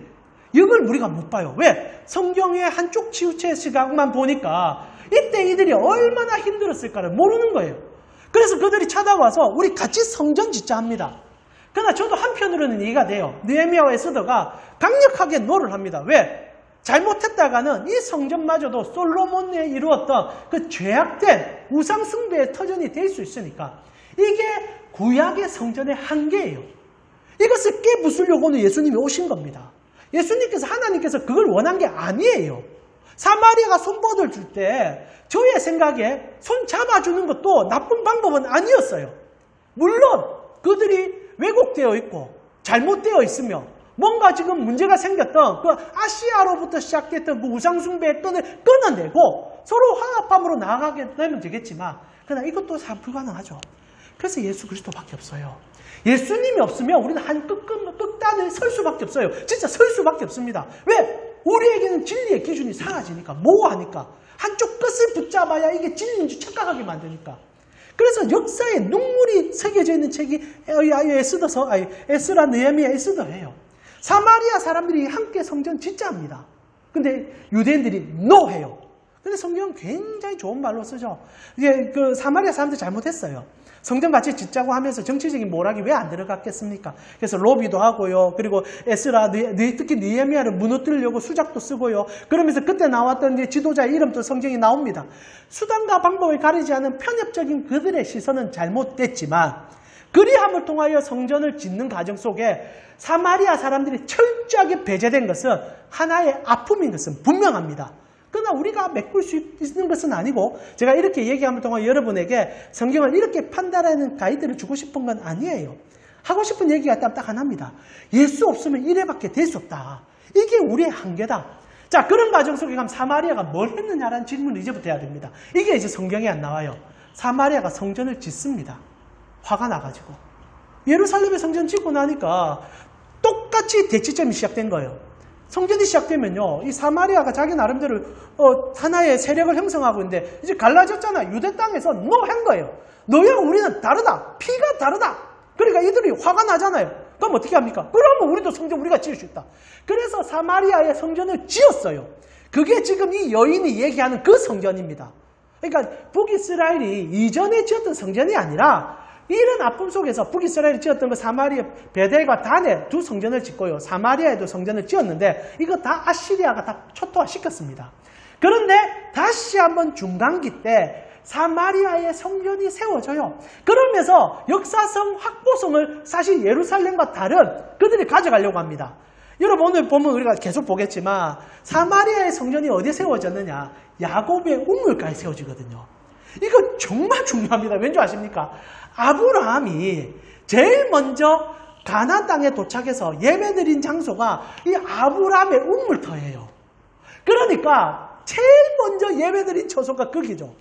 이걸 우리가 못 봐요. 왜? 성경의 한쪽 치우치의 시각만 보니까 이때 이들이 얼마나 힘들었을까를 모르는 거예요. 그래서 그들이 찾아와서 우리 같이 성전 짓자 합니다. 그러나 저도 한편으로는 이해가 돼요. 느헤미야와 에스더가 강력하게 노를 합니다. 왜? 잘못했다가는 이 성전마저도 솔로몬에 이루었던 그 죄악된 우상숭배의 터전이 될 수 있으니까 이게 구약의 성전의 한계예요. 이것을 깨부수려고는 예수님이 오신 겁니다. 예수님께서 하나님께서 그걸 원한 게 아니에요. 사마리아가 손뻗을 줄 때 저의 생각에 손 잡아주는 것도 나쁜 방법은 아니었어요. 물론 그들이 왜곡되어 있고 잘못되어 있으며 뭔가 지금 문제가 생겼던 그 아시아로부터 시작됐던 그 우상숭배의 끈을 끊어내고 서로 화합함으로 나아가게 되면 되겠지만 그러나 이것도 다 불가능하죠. 그래서 예수 그리스도밖에 없어요. 예수님이 없으면 우리는 한 끝단을 설 수밖에 없어요. 진짜 설 수밖에 없습니다. 왜? 우리에게는 진리의 기준이 사라지니까, 모호하니까. 한쪽 끝을 붙잡아야 이게 진리인 줄 착각하게 만드니까. 그래서 역사에 눈물이 새겨져 있는 책이 에스라, 느헤미야, 에스더예요. 사마리아 사람들이 함께 성전 짓자 합니다. 근데 유대인들이 NO 해요. 근데 성경은 굉장히 좋은 말로 쓰죠. 이게 그 사마리아 사람들이 잘못했어요. 성전 같이 짓자고 하면서 정치적인 모락이 왜 안 들어갔겠습니까? 그래서 로비도 하고요. 그리고 에스라, 특히 느헤미야를 무너뜨리려고 수작도 쓰고요. 그러면서 그때 나왔던 지도자의 이름도 성경에 나옵니다. 수단과 방법을 가리지 않은 편협적인 그들의 시선은 잘못됐지만 그리함을 통하여 성전을 짓는 과정 속에 사마리아 사람들이 철저하게 배제된 것은 하나의 아픔인 것은 분명합니다. 그러나 우리가 메꿀 수 있는 것은 아니고 제가 이렇게 얘기하는 동안 여러분에게 성경을 이렇게 판단하는 가이드를 주고 싶은 건 아니에요. 하고 싶은 얘기가 딱 하나입니다. 예수 없으면 이래밖에 될 수 없다. 이게 우리의 한계다. 자, 그런 과정 속에 가면 사마리아가 뭘 했느냐라는 질문을 이제부터 해야 됩니다. 이게 이제 성경에 안 나와요. 사마리아가 성전을 짓습니다. 화가 나가지고. 예루살렘에 성전 짓고 나니까 똑같이 대치점이 시작된 거예요. 성전이 시작되면요, 이 사마리아가 자기 나름대로 하나의 세력을 형성하고 있는데 이제 갈라졌잖아. 유대 땅에서 NO 한 거예요. 너희와 우리는 다르다. 피가 다르다. 그러니까 이들이 화가 나잖아요. 그럼 어떻게 합니까? 그러면 우리도 성전 우리가 지을 수 있다. 그래서 사마리아의 성전을 지었어요. 그게 지금 이 여인이 얘기하는 그 성전입니다. 그러니까 북이스라엘이 이전에 지었던 성전이 아니라 이런 아픔 속에서 북이스라엘이 지었던 그 사마리아 베델과 단에 두 성전을 짓고요. 사마리아에도 성전을 지었는데 이거 다 아시리아가 다 초토화시켰습니다. 그런데 다시 한번 중간기 때 사마리아의 성전이 세워져요. 그러면서 역사성 확보성을 사실 예루살렘과 다른 그들이 가져가려고 합니다. 여러분 오늘 보면 우리가 계속 보겠지만 사마리아의 성전이 어디에 세워졌느냐? 야곱의 우물가에 세워지거든요. 이거 정말 중요합니다. 왠지 아십니까? 아브라함이 제일 먼저 가나안 땅에 도착해서 예배드린 장소가 이 아브라함의 우물터예요. 그러니까 제일 먼저 예배드린 처소가 거기죠.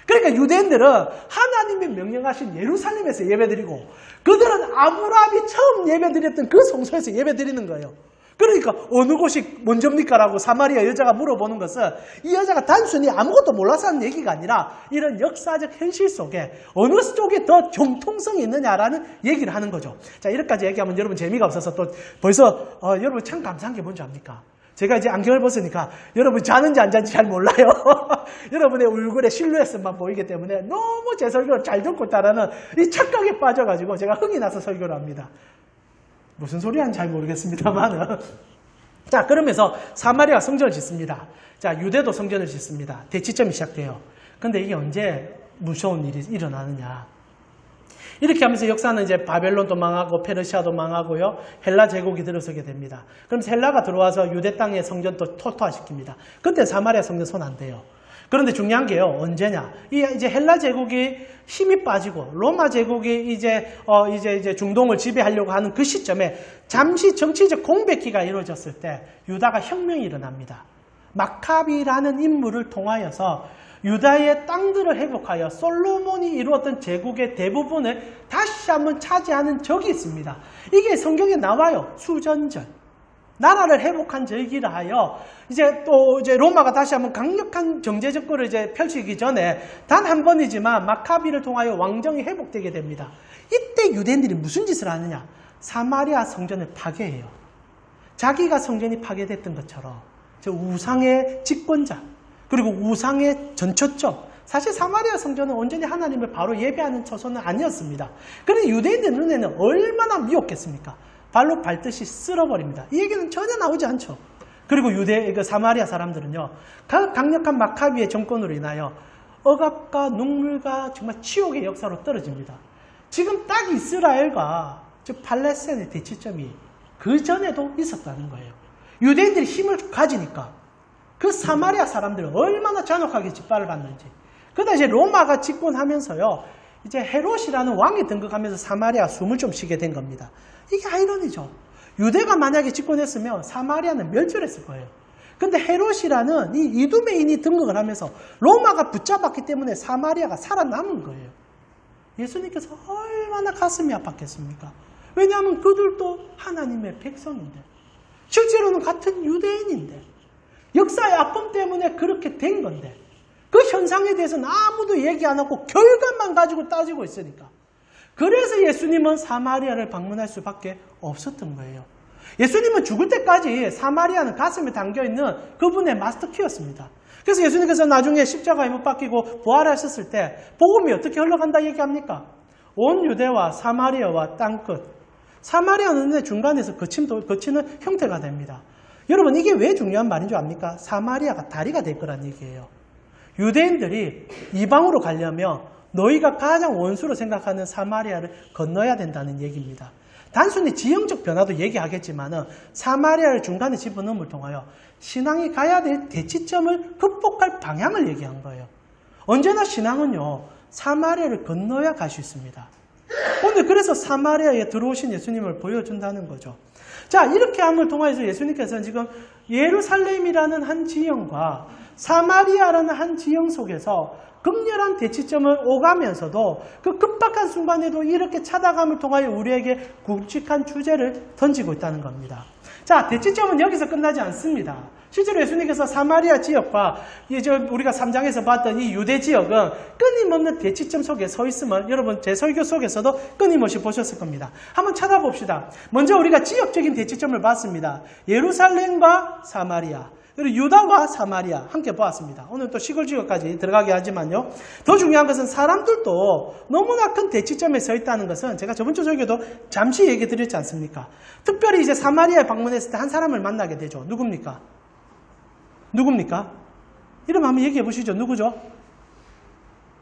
그러니까 유대인들은 하나님이 명령하신 예루살렘에서 예배드리고 그들은 아브라함이 처음 예배드렸던 그 성소에서 예배드리는 거예요. 그러니까 어느 곳이 먼저입니까? 라고 사마리아 여자가 물어보는 것은 이 여자가 단순히 아무것도 몰라서 하는 얘기가 아니라 이런 역사적 현실 속에 어느 쪽에 더 정통성이 있느냐라는 얘기를 하는 거죠. 자, 이렇게까지 얘기하면 여러분 재미가 없어서 또 벌써 여러분 참 감사한 게 뭔지 압니까? 제가 이제 안경을 벗으니까 여러분 자는지 안 자는지 잘 몰라요. 여러분의 얼굴에 실루엣만 보이기 때문에 너무 제 설교를 잘 듣고 있다라는 이 착각에 빠져가지고 제가 흥이 나서 설교를 합니다. 무슨 소리 하는지 잘 모르겠습니다만. 자, 그러면서 사마리아 성전을 짓습니다. 자, 유대도 성전을 짓습니다. 대치점이 시작돼요. 근데 이게 언제 무서운 일이 일어나느냐. 이렇게 하면서 역사는 이제 바벨론도 망하고 페르시아도 망하고요. 헬라 제국이 들어서게 됩니다. 그럼 헬라가 들어와서 유대 땅의 성전도 토토화시킵니다. 그때 사마리아 성전 손 안 대요. 그런데 중요한 게요. 언제냐? 이제 헬라 제국이 힘이 빠지고 로마 제국이 이제 중동을 지배하려고 하는 그 시점에 잠시 정치적 공백기가 이루어졌을 때 유다가 혁명이 일어납니다. 마카비라는 인물을 통하여서 유다의 땅들을 회복하여 솔로몬이 이루었던 제국의 대부분을 다시 한번 차지하는 적이 있습니다. 이게 성경에 나와요. 수전전. 나라를 회복한 절기를 하여 이제 로마가 다시 한번 강력한 정제 정권을 이제 펼치기 전에 단 한 번이지만 마카비를 통하여 왕정이 회복되게 됩니다. 이때 유대인들이 무슨 짓을 하느냐? 사마리아 성전을 파괴해요. 자기가 성전이 파괴됐던 것처럼 저 우상의 집권자 그리고 우상의 전초점. 사실 사마리아 성전은 온전히 하나님을 바로 예배하는 처소는 아니었습니다. 그런데 유대인들 눈에는 얼마나 미웠겠습니까? 발로 밟듯이 쓸어버립니다. 이 얘기는 전혀 나오지 않죠. 그리고 사마리아 사람들은요, 강력한 마카비의 정권으로 인하여 억압과 눈물과 정말 치욕의 역사로 떨어집니다. 지금 딱 이스라엘과 즉 팔레스타인의 대치점이 그 전에도 있었다는 거예요. 유대인들이 힘을 가지니까 그 사마리아 사람들은 얼마나 잔혹하게 짓밟을 받는지. 그러다 이제 로마가 집권하면서요, 이제 헤롯이라는 왕이 등극하면서 사마리아 숨을 좀 쉬게 된 겁니다. 이게 아이러니죠. 유대가 만약에 집권했으면 사마리아는 멸절했을 거예요. 근데 헤롯이라는 이 이두메인이 등극을 하면서 로마가 붙잡았기 때문에 사마리아가 살아남은 거예요. 예수님께서 얼마나 가슴이 아팠겠습니까? 왜냐하면 그들도 하나님의 백성인데, 실제로는 같은 유대인인데, 역사의 아픔 때문에 그렇게 된 건데, 그 현상에 대해서는 아무도 얘기 안 하고 결과만 가지고 따지고 있으니까. 그래서 예수님은 사마리아를 방문할 수밖에 없었던 거예요. 예수님은 죽을 때까지 사마리아는 가슴에 담겨있는 그분의 마스터키였습니다. 그래서 예수님께서 나중에 십자가에 못 박히고 부활하셨을 때 복음이 어떻게 흘러간다 얘기합니까? 온 유대와 사마리아와 땅끝. 사마리아는 중간에서 거치는 형태가 됩니다. 여러분, 이게 왜 중요한 말인 줄 압니까? 사마리아가 다리가 될 거란 얘기예요. 유대인들이 이방으로 가려면 너희가 가장 원수로 생각하는 사마리아를 건너야 된다는 얘기입니다. 단순히 지형적 변화도 얘기하겠지만 사마리아를 중간에 집어넣음을 통하여 신앙이 가야 될 대치점을 극복할 방향을 얘기한 거예요. 언제나 신앙은요, 사마리아를 건너야 갈 수 있습니다. 오늘 그래서 사마리아에 들어오신 예수님을 보여준다는 거죠. 자, 이렇게 함을 통해서 예수님께서는 지금 예루살렘이라는 한 지형과 사마리아라는 한 지형 속에서 극렬한 대치점을 오가면서도 그 급박한 순간에도 이렇게 찾아감을 통하여 우리에게 굵직한 주제를 던지고 있다는 겁니다. 자, 대치점은 여기서 끝나지 않습니다. 실제로 예수님께서 사마리아 지역과 이제 우리가 3장에서 봤던 이 유대 지역은 끊임없는 대치점 속에 서 있음을 여러분 제 설교 속에서도 끊임없이 보셨을 겁니다. 한번 찾아봅시다. 먼저 우리가 지역적인 대치점을 봤습니다. 예루살렘과 사마리아, 그리고 유다와 사마리아 함께 보았습니다. 오늘 또 시골 지역까지 들어가게 하지만요. 더 중요한 것은 사람들도 너무나 큰 대치점에 서 있다는 것은 제가 저번 주 설교도 잠시 얘기 드렸지 않습니까? 특별히 이제 사마리아에 방문했을 때 한 사람을 만나게 되죠. 누굽니까? 이름 한번 얘기해 보시죠. 누구죠?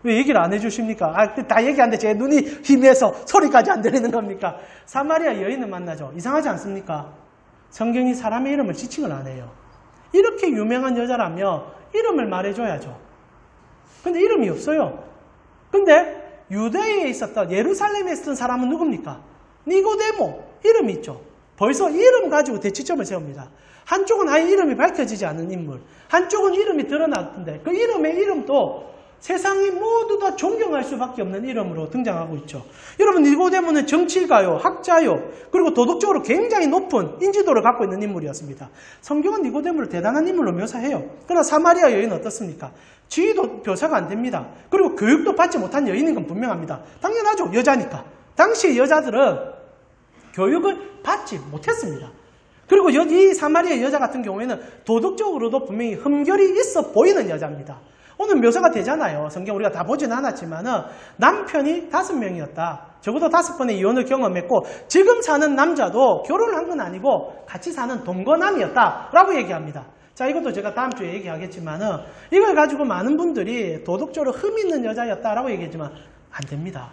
왜 얘기를 안 해주십니까? 다 얘기하는데 제 눈이 힘내서 소리까지 안 들리는 겁니까? 사마리아 여인을 만나죠. 이상하지 않습니까? 성경이 사람의 이름을 지칭을 안 해요. 이렇게 유명한 여자라면 이름을 말해줘야죠. 근데 이름이 없어요. 근데 유대에 있었던, 예루살렘에 있었던 사람은 누굽니까? 니고데모. 이름이 있죠. 벌써 이름 가지고 대치점을 세웁니다. 한쪽은 아예 이름이 밝혀지지 않은 인물, 한쪽은 이름이 드러났는데 그 이름의 이름도 세상이 모두 다 존경할 수밖에 없는 이름으로 등장하고 있죠. 여러분, 니고데모는 정치가요, 학자요, 그리고 도덕적으로 굉장히 높은 인지도를 갖고 있는 인물이었습니다. 성경은 니고데모를 대단한 인물로 묘사해요. 그러나 사마리아 여인은 어떻습니까? 지위도 묘사가 안 됩니다. 그리고 교육도 받지 못한 여인인 건 분명합니다. 당연하죠. 여자니까. 당시 여자들은 교육을 받지 못했습니다. 그리고 이 사마리아 여자 같은 경우에는 도덕적으로도 분명히 흠결이 있어 보이는 여자입니다. 오늘 묘사가 되잖아요. 성경 우리가 다 보진 않았지만은 남편이 5명이었다. 적어도 5번의 이혼을 경험했고 지금 사는 남자도 결혼을 한 건 아니고 같이 사는 동거남이었다 라고 얘기합니다. 자, 이것도 제가 다음 주에 얘기하겠지만은 이걸 가지고 많은 분들이 도덕적으로 흠 있는 여자였다라고 얘기했지만 안 됩니다.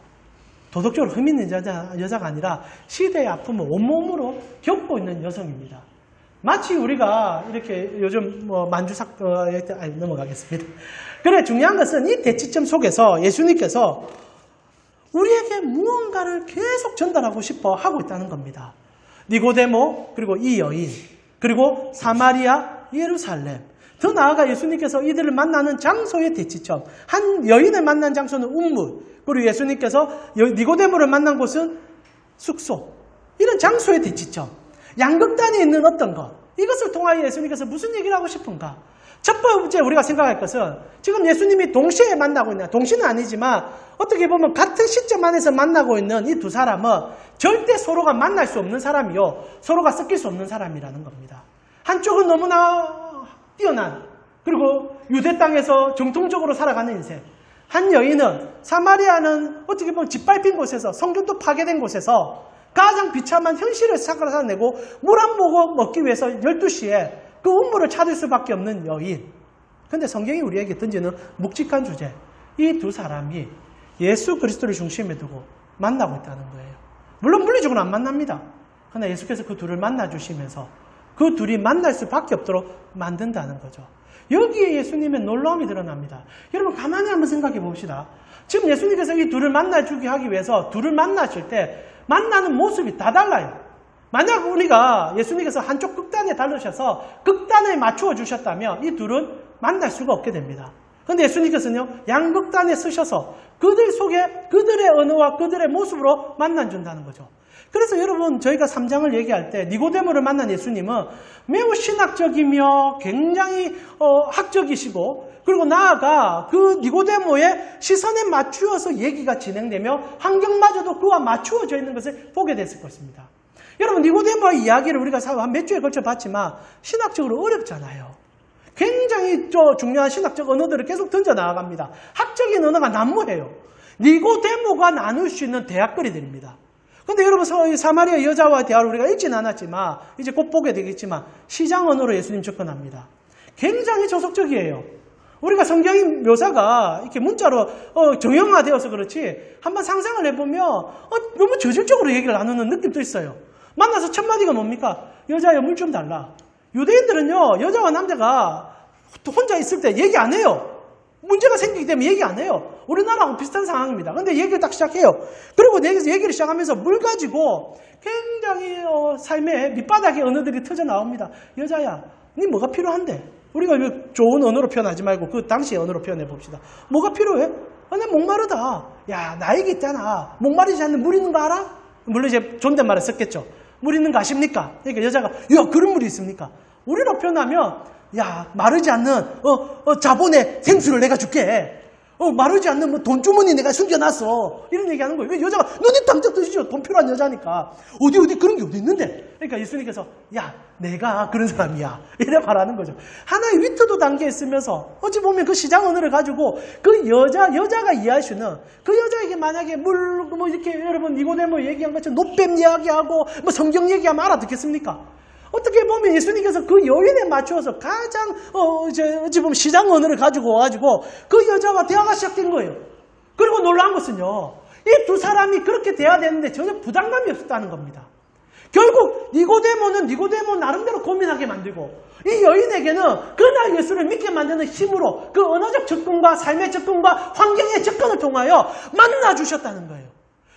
도덕적으로 흠 있는 여자가 아니라 시대의 아픔을 온몸으로 겪고 있는 여성입니다. 마치 우리가 이렇게 요즘 만주삭 넘어가겠습니다. 그래, 중요한 것은 이 대치점 속에서 예수님께서 우리에게 무언가를 계속 전달하고 싶어 하고 있다는 겁니다. 니고데모, 그리고 이 여인, 그리고 사마리아, 예루살렘. 더 나아가 예수님께서 이들을 만나는 장소의 대치점. 한 여인을 만난 장소는 운물. 그리고 예수님께서 니고데모를 만난 곳은 숙소. 이런 장소의 대치점. 양극단에 있는 어떤 것. 이것을 통하여 예수님께서 무슨 얘기를 하고 싶은가? 첫 번째 우리가 생각할 것은 지금 예수님이 동시에 만나고 있는, 동시는 아니지만 어떻게 보면 같은 시점 안에서 만나고 있는 이 두 사람은 절대 서로가 만날 수 없는 사람이요. 서로가 섞일 수 없는 사람이라는 겁니다. 한쪽은 너무나 뛰어난, 그리고 유대 땅에서 정통적으로 살아가는 인생. 한 여인은, 사마리아는 어떻게 보면 짓밟힌 곳에서, 성경도 파괴된 곳에서 가장 비참한 현실을 살아내고 물 한 모금 먹기 위해서 12시에 그 운물을 찾을 수밖에 없는 여인. 근데 성경이 우리에게 던지는 묵직한 주제. 이 두 사람이 예수 그리스도를 중심에 두고 만나고 있다는 거예요. 물론 물리적으로 안 만납니다. 그러나 예수께서 그 둘을 만나주시면서 그 둘이 만날 수밖에 없도록 만든다는 거죠. 여기에 예수님의 놀라움이 드러납니다. 여러분 가만히 한번 생각해 봅시다. 지금 예수님께서 이 둘을 만나주게 하기 위해서 둘을 만나실 때 만나는 모습이 다 달라요. 만약 우리가 예수님께서 한쪽 극단에 달르셔서 극단에 맞추어 주셨다면 이 둘은 만날 수가 없게 됩니다. 그런데 예수님께서는요, 양극단에 쓰셔서 그들 속에 그들의 언어와 그들의 모습으로 만나준다는 거죠. 그래서 여러분 저희가 3장을 얘기할 때 니고데모를 만난 예수님은 매우 신학적이며 굉장히 학적이시고, 그리고 나아가 그 니고데모의 시선에 맞추어서 얘기가 진행되며 환경마저도 그와 맞추어져 있는 것을 보게 됐을 것입니다. 여러분 니고데모의 이야기를 우리가 한 몇 주에 걸쳐 봤지만 신학적으로 어렵잖아요. 굉장히 중요한 신학적 언어들을 계속 던져 나아갑니다. 학적인 언어가 난무해요. 니고데모가 나눌 수 있는 대학거리들입니다. 근데 여러분 사마리아 여자와 대화를 우리가 읽지는 않았지만 이제 꼭 보게 되겠지만 시장 언어로 예수님 접근합니다. 굉장히 조석적이에요. 우리가 성경의 묘사가 이렇게 문자로 정형화되어서 그렇지 한번 상상을 해보면 너무 저질적으로 얘기를 나누는 느낌도 있어요. 만나서 첫 마디가 뭡니까? 여자야 물 좀 달라. 유대인들은요 여자와 남자가 혼자 있을 때 얘기 안 해요. 문제가 생기기 때문에 얘기 안 해요. 우리나라하고 비슷한 상황입니다. 근데 얘기를 딱 시작해요. 그리고 여기서 얘기를 시작하면서 물 가지고 굉장히 삶의 밑바닥의 언어들이 터져 나옵니다. 여자야, 니 뭐가 필요한데? 우리가 좋은 언어로 표현하지 말고 그 당시의 언어로 표현해 봅시다. 뭐가 필요해? 나 목마르다. 야, 나에게 있잖아. 목마르지 않는 물 있는 거 알아? 물론 이제 존댓말을 썼겠죠. 물 있는 거 아십니까? 그러니까 여자가, 야, 그런 물이 있습니까? 우리로 표현하면, 야, 마르지 않는 자본의 생수를 내가 줄게. 마르지 않는 돈주머니 내가 숨겨놨어. 이런 얘기하는 거예요. 여자가 눈이 깜짝 뜨시죠. 돈 필요한 여자니까. 어디 그런 게 어디 있는데? 그러니까 예수님께서 야, 내가 그런 사람이야. 이래 말하는 거죠. 하나의 위트도 담겨 있으면서 어찌 보면 그 시장 언어를 가지고 그 여자가 이해할 수 있는 그 여자에게 만약에 이렇게 여러분 니고데모 얘기한 것처럼 노뱀 이야기하고 성경 얘기하면 알아듣겠습니까? 어떻게 보면 예수님께서 그 여인에 맞추어서 가장 어찌 보면 시장 언어를 가지고 와가지고 그 여자와 대화가 시작된 거예요. 그리고 놀라운 것은요, 이 두 사람이 그렇게 대화됐는데 전혀 부담감이 없었다는 겁니다. 결국 니고데모는 니고데모 나름대로 고민하게 만들고 이 여인에게는 그날 예수를 믿게 만드는 힘으로 그 언어적 접근과 삶의 접근과 환경의 접근을 통하여 만나주셨다는 거예요.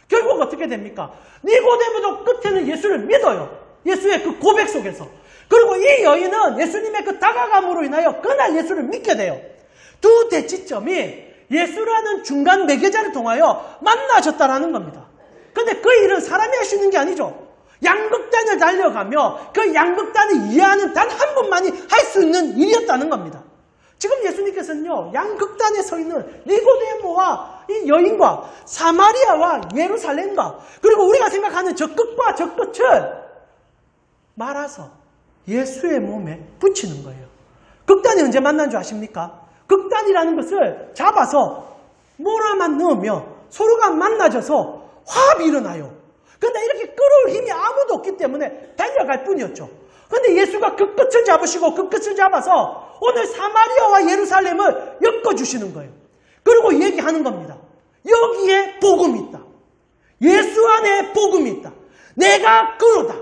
결국 어떻게 됩니까? 니고데모도 끝에는 예수를 믿어요. 예수의 그 고백 속에서. 그리고 이 여인은 예수님의 그 다가감으로 인하여 그날 예수를 믿게 돼요. 두 대치점이 예수라는 중간 매개자를 통하여 만나셨다라는 겁니다. 근데 그 일은 사람이 할 수 있는 게 아니죠. 양극단을 달려가며 그 양극단을 이해하는 단 한 분만이 할 수 있는 일이었다는 겁니다. 지금 예수님께서는요, 양극단에 서 있는 니고데모와 이 여인과 사마리아와 예루살렘과 그리고 우리가 생각하는 저 끝과 저 끝을 말아서 예수의 몸에 붙이는 거예요. 극단이 언제 만난 줄 아십니까? 극단이라는 것을 잡아서 몰아만 넣으며 서로가 만나져서 화합이 일어나요. 근데 이렇게 끌어올 힘이 아무도 없기 때문에 달려갈 뿐이었죠. 근데 예수가 그 끝을 잡으시고 그 끝을 잡아서 오늘 사마리아와 예루살렘을 엮어주시는 거예요. 그리고 얘기하는 겁니다. 여기에 복음이 있다. 예수 안에 복음이 있다. 내가 그로다.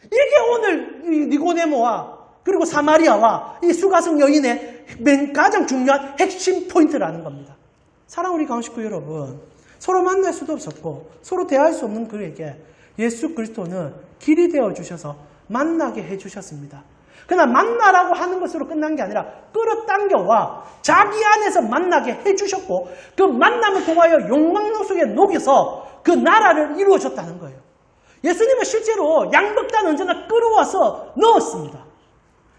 이게 오늘 니고데모와 그리고 사마리아와 이 수가성 여인의 가장 중요한 핵심 포인트라는 겁니다. 사랑하는 우리 강식구 여러분, 서로 만날 수도 없었고 서로 대화할 수 없는 그에게 예수 그리스도는 길이 되어주셔서 만나게 해주셨습니다. 그러나 만나라고 하는 것으로 끝난 게 아니라 끌어당겨와 자기 안에서 만나게 해주셨고 그 만남을 통하여 욕망 속에 녹여서 그 나라를 이루어줬다는 거예요. 예수님은 실제로 양극단 언제나 끌어와서 넣었습니다.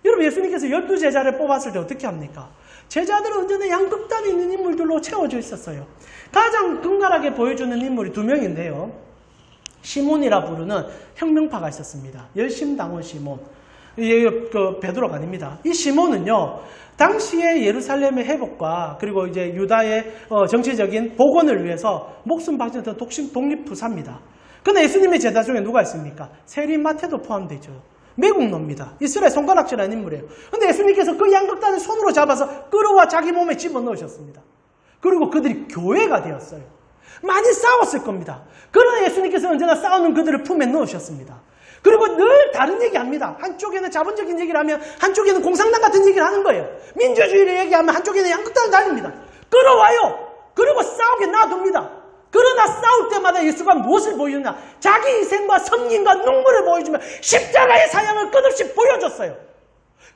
여러분, 예수님께서 12제자를 뽑았을 때 어떻게 합니까? 제자들은 언제나 양극단에 있는 인물들로 채워져 있었어요. 가장 극렬하게 보여주는 인물이 2명인데요. 시몬이라 부르는 혁명파가 있었습니다. 열심당원 시몬. 베드로가 아닙니다. 이 시몬은요, 당시에 예루살렘의 회복과 그리고 이제 유다의 정치적인 복원을 위해서 목숨 바쳤던 독립부사입니다. 그런데 예수님의 제자 중에 누가 있습니까? 세리 마태도 포함되죠. 매국노입니다. 이스라엘 손가락질하는 인물이에요. 그런데 예수님께서 그 양극단을 손으로 잡아서 끌어와 자기 몸에 집어넣으셨습니다. 그리고 그들이 교회가 되었어요. 많이 싸웠을 겁니다. 그러나 예수님께서 언제나 싸우는 그들을 품에 넣으셨습니다. 그리고 늘 다른 얘기합니다. 한쪽에는 자본적인 얘기를 하면 한쪽에는 공산당 같은 얘기를 하는 거예요. 민주주의를 얘기하면 한쪽에는 양극단을 달립니다. 끌어와요. 그리고 싸우게 놔둡니다. 그러나 싸울 때마다 예수가 무엇을 보여주냐? 자기 희생과 섬김과 눈물을 보여주며 십자가의 사랑을 끝없이 보여줬어요.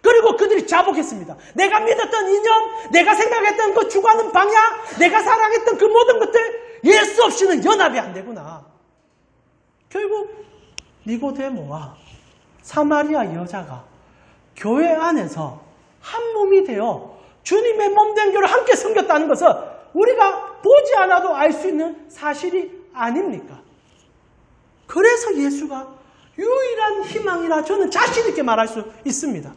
그리고 그들이 자복했습니다. 내가 믿었던 이념, 내가 생각했던 그 추구하는 방향, 내가 사랑했던 그 모든 것들 예수 없이는 연합이 안 되구나. 결국 니고데모와 사마리아 여자가 교회 안에서 한 몸이 되어 주님의 몸된 교를 함께 섬겼다는 것은 우리가 보지 않아도 알 수 있는 사실이 아닙니까? 그래서 예수가 유일한 희망이라 저는 자신 있게 말할 수 있습니다.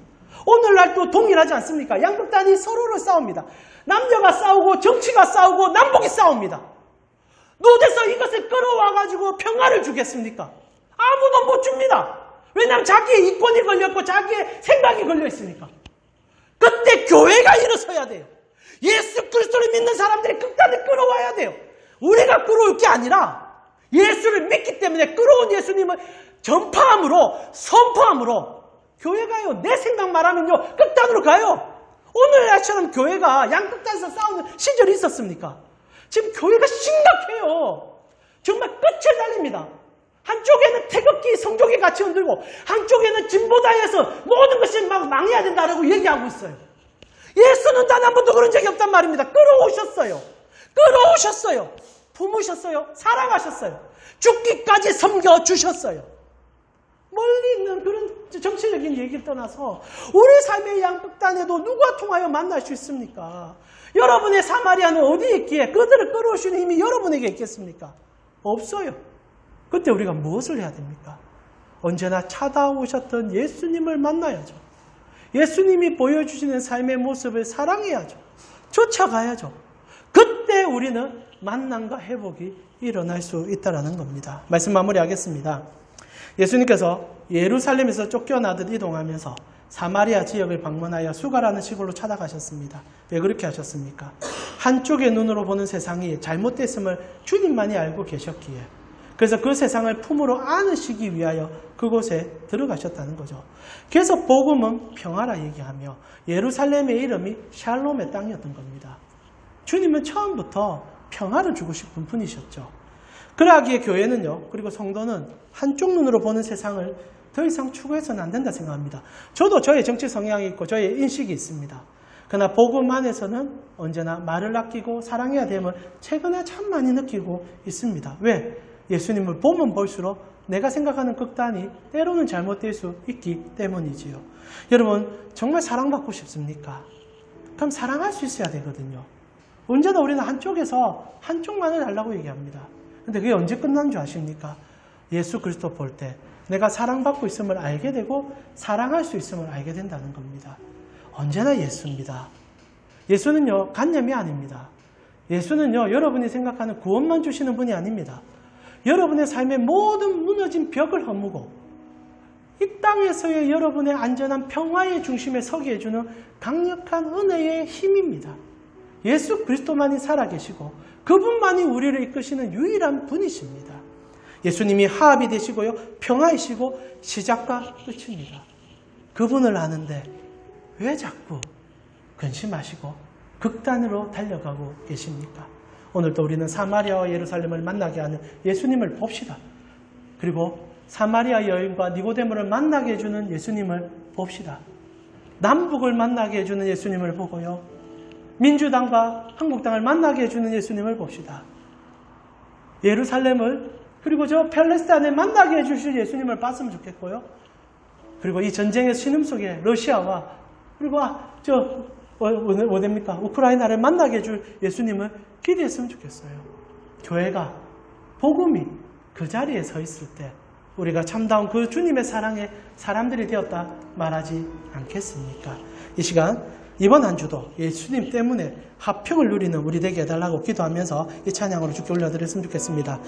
오늘날도 동일하지 않습니까? 양극단이 서로를 싸웁니다. 남녀가 싸우고 정치가 싸우고 남북이 싸웁니다. 어디서 이것을 끌어와가지고 평화를 주겠습니까? 아무도 못 줍니다. 왜냐하면 자기의 이권이 걸렸고 자기의 생각이 걸려있으니까. 그때 교회가 일어서야 돼요. 예수 그리스도를 믿는 사람들이 극단을 끌어와야 돼요. 우리가 끌어올 게 아니라 예수를 믿기 때문에 끌어온 예수님을 전파함으로 선포함으로 교회가요. 내 생각 말하면요. 극단으로 가요. 오늘날처럼 교회가 양극단에서 싸우는 시절이 있었습니까? 지금 교회가 심각해요. 정말 끝을 달립니다. 한쪽에는 태극기, 성적이 같이 흔들고 한쪽에는 진보당에서 모든 것이 막 망해야 된다라고 얘기하고 있어요. 예수는 단 한 번도 그런 적이 없단 말입니다. 끌어오셨어요. 끌어오셨어요. 품으셨어요. 사랑하셨어요. 죽기까지 섬겨주셨어요. 멀리 있는 그런 정치적인 얘기를 떠나서 우리 삶의 양극단에도 누가 통하여 만날 수 있습니까? 여러분의 사마리아는 어디에 있기에 그들을 끌어오시는 힘이 여러분에게 있겠습니까? 없어요. 그때 우리가 무엇을 해야 됩니까? 언제나 찾아오셨던 예수님을 만나야죠. 예수님이 보여주시는 삶의 모습을 사랑해야죠. 쫓아가야죠. 그때 우리는 만남과 회복이 일어날 수 있다는 겁니다. 말씀 마무리하겠습니다. 예수님께서 예루살렘에서 쫓겨나듯 이동하면서 사마리아 지역을 방문하여 수가라는 시골로 찾아가셨습니다. 왜 그렇게 하셨습니까? 한쪽의 눈으로 보는 세상이 잘못됐음을 주님만이 알고 계셨기에 그래서 그 세상을 품으로 안으시기 위하여 그곳에 들어가셨다는 거죠. 그래서 복음은 평화라 얘기하며 예루살렘의 이름이 샬롬의 땅이었던 겁니다. 주님은 처음부터 평화를 주고 싶은 분이셨죠. 그러하기에 교회는요, 그리고 성도는 한쪽 눈으로 보는 세상을 더 이상 추구해서는 안 된다 생각합니다. 저도 저의 정치 성향이 있고 저의 인식이 있습니다. 그러나 복음 안에서는 언제나 말을 아끼고 사랑해야 됨을 최근에 참 많이 느끼고 있습니다. 왜? 예수님을 보면 볼수록 내가 생각하는 극단이 때로는 잘못될 수 있기 때문이지요. 여러분, 정말 사랑받고 싶습니까? 그럼 사랑할 수 있어야 되거든요. 언제나 우리는 한쪽에서 한쪽만을 하려고 얘기합니다. 근데 그게 언제 끝나는 줄 아십니까? 예수 그리스도 볼 때 내가 사랑받고 있음을 알게 되고 사랑할 수 있음을 알게 된다는 겁니다. 언제나 예수입니다. 예수는요, 간념이 아닙니다. 예수는요, 여러분이 생각하는 구원만 주시는 분이 아닙니다. 여러분의 삶의 모든 무너진 벽을 허무고 이 땅에서의 여러분의 안전한 평화의 중심에 서게 해주는 강력한 은혜의 힘입니다. 예수 그리스도만이 살아계시고 그분만이 우리를 이끄시는 유일한 분이십니다. 예수님이 화합이 되시고요, 평화이시고 시작과 끝입니다. 그분을 아는데 왜 자꾸 근심하시고 극단으로 달려가고 계십니까? 오늘도 우리는 사마리아와 예루살렘을 만나게 하는 예수님을 봅시다. 그리고 사마리아 여인과 니고데모를 만나게 해주는 예수님을 봅시다. 남북을 만나게 해주는 예수님을 보고요, 민주당과 한국당을 만나게 해주는 예수님을 봅시다. 예루살렘을 그리고 저 팔레스타인을 만나게 해주실 예수님을 봤으면 좋겠고요. 그리고 이 전쟁의 신음 속에 러시아와 그리고 어디입니까? 우크라이나를 만나게 해줄 예수님을 기대했으면 좋겠어요. 교회가 복음이 그 자리에 서 있을 때 우리가 참다운 그 주님의 사랑에 사람들이 되었다 말하지 않겠습니까? 이 시간 이번 한 주도 예수님 때문에 화평을 누리는 우리 되게 해달라고 기도하면서 이 찬양으로 주께 올려드렸으면 좋겠습니다.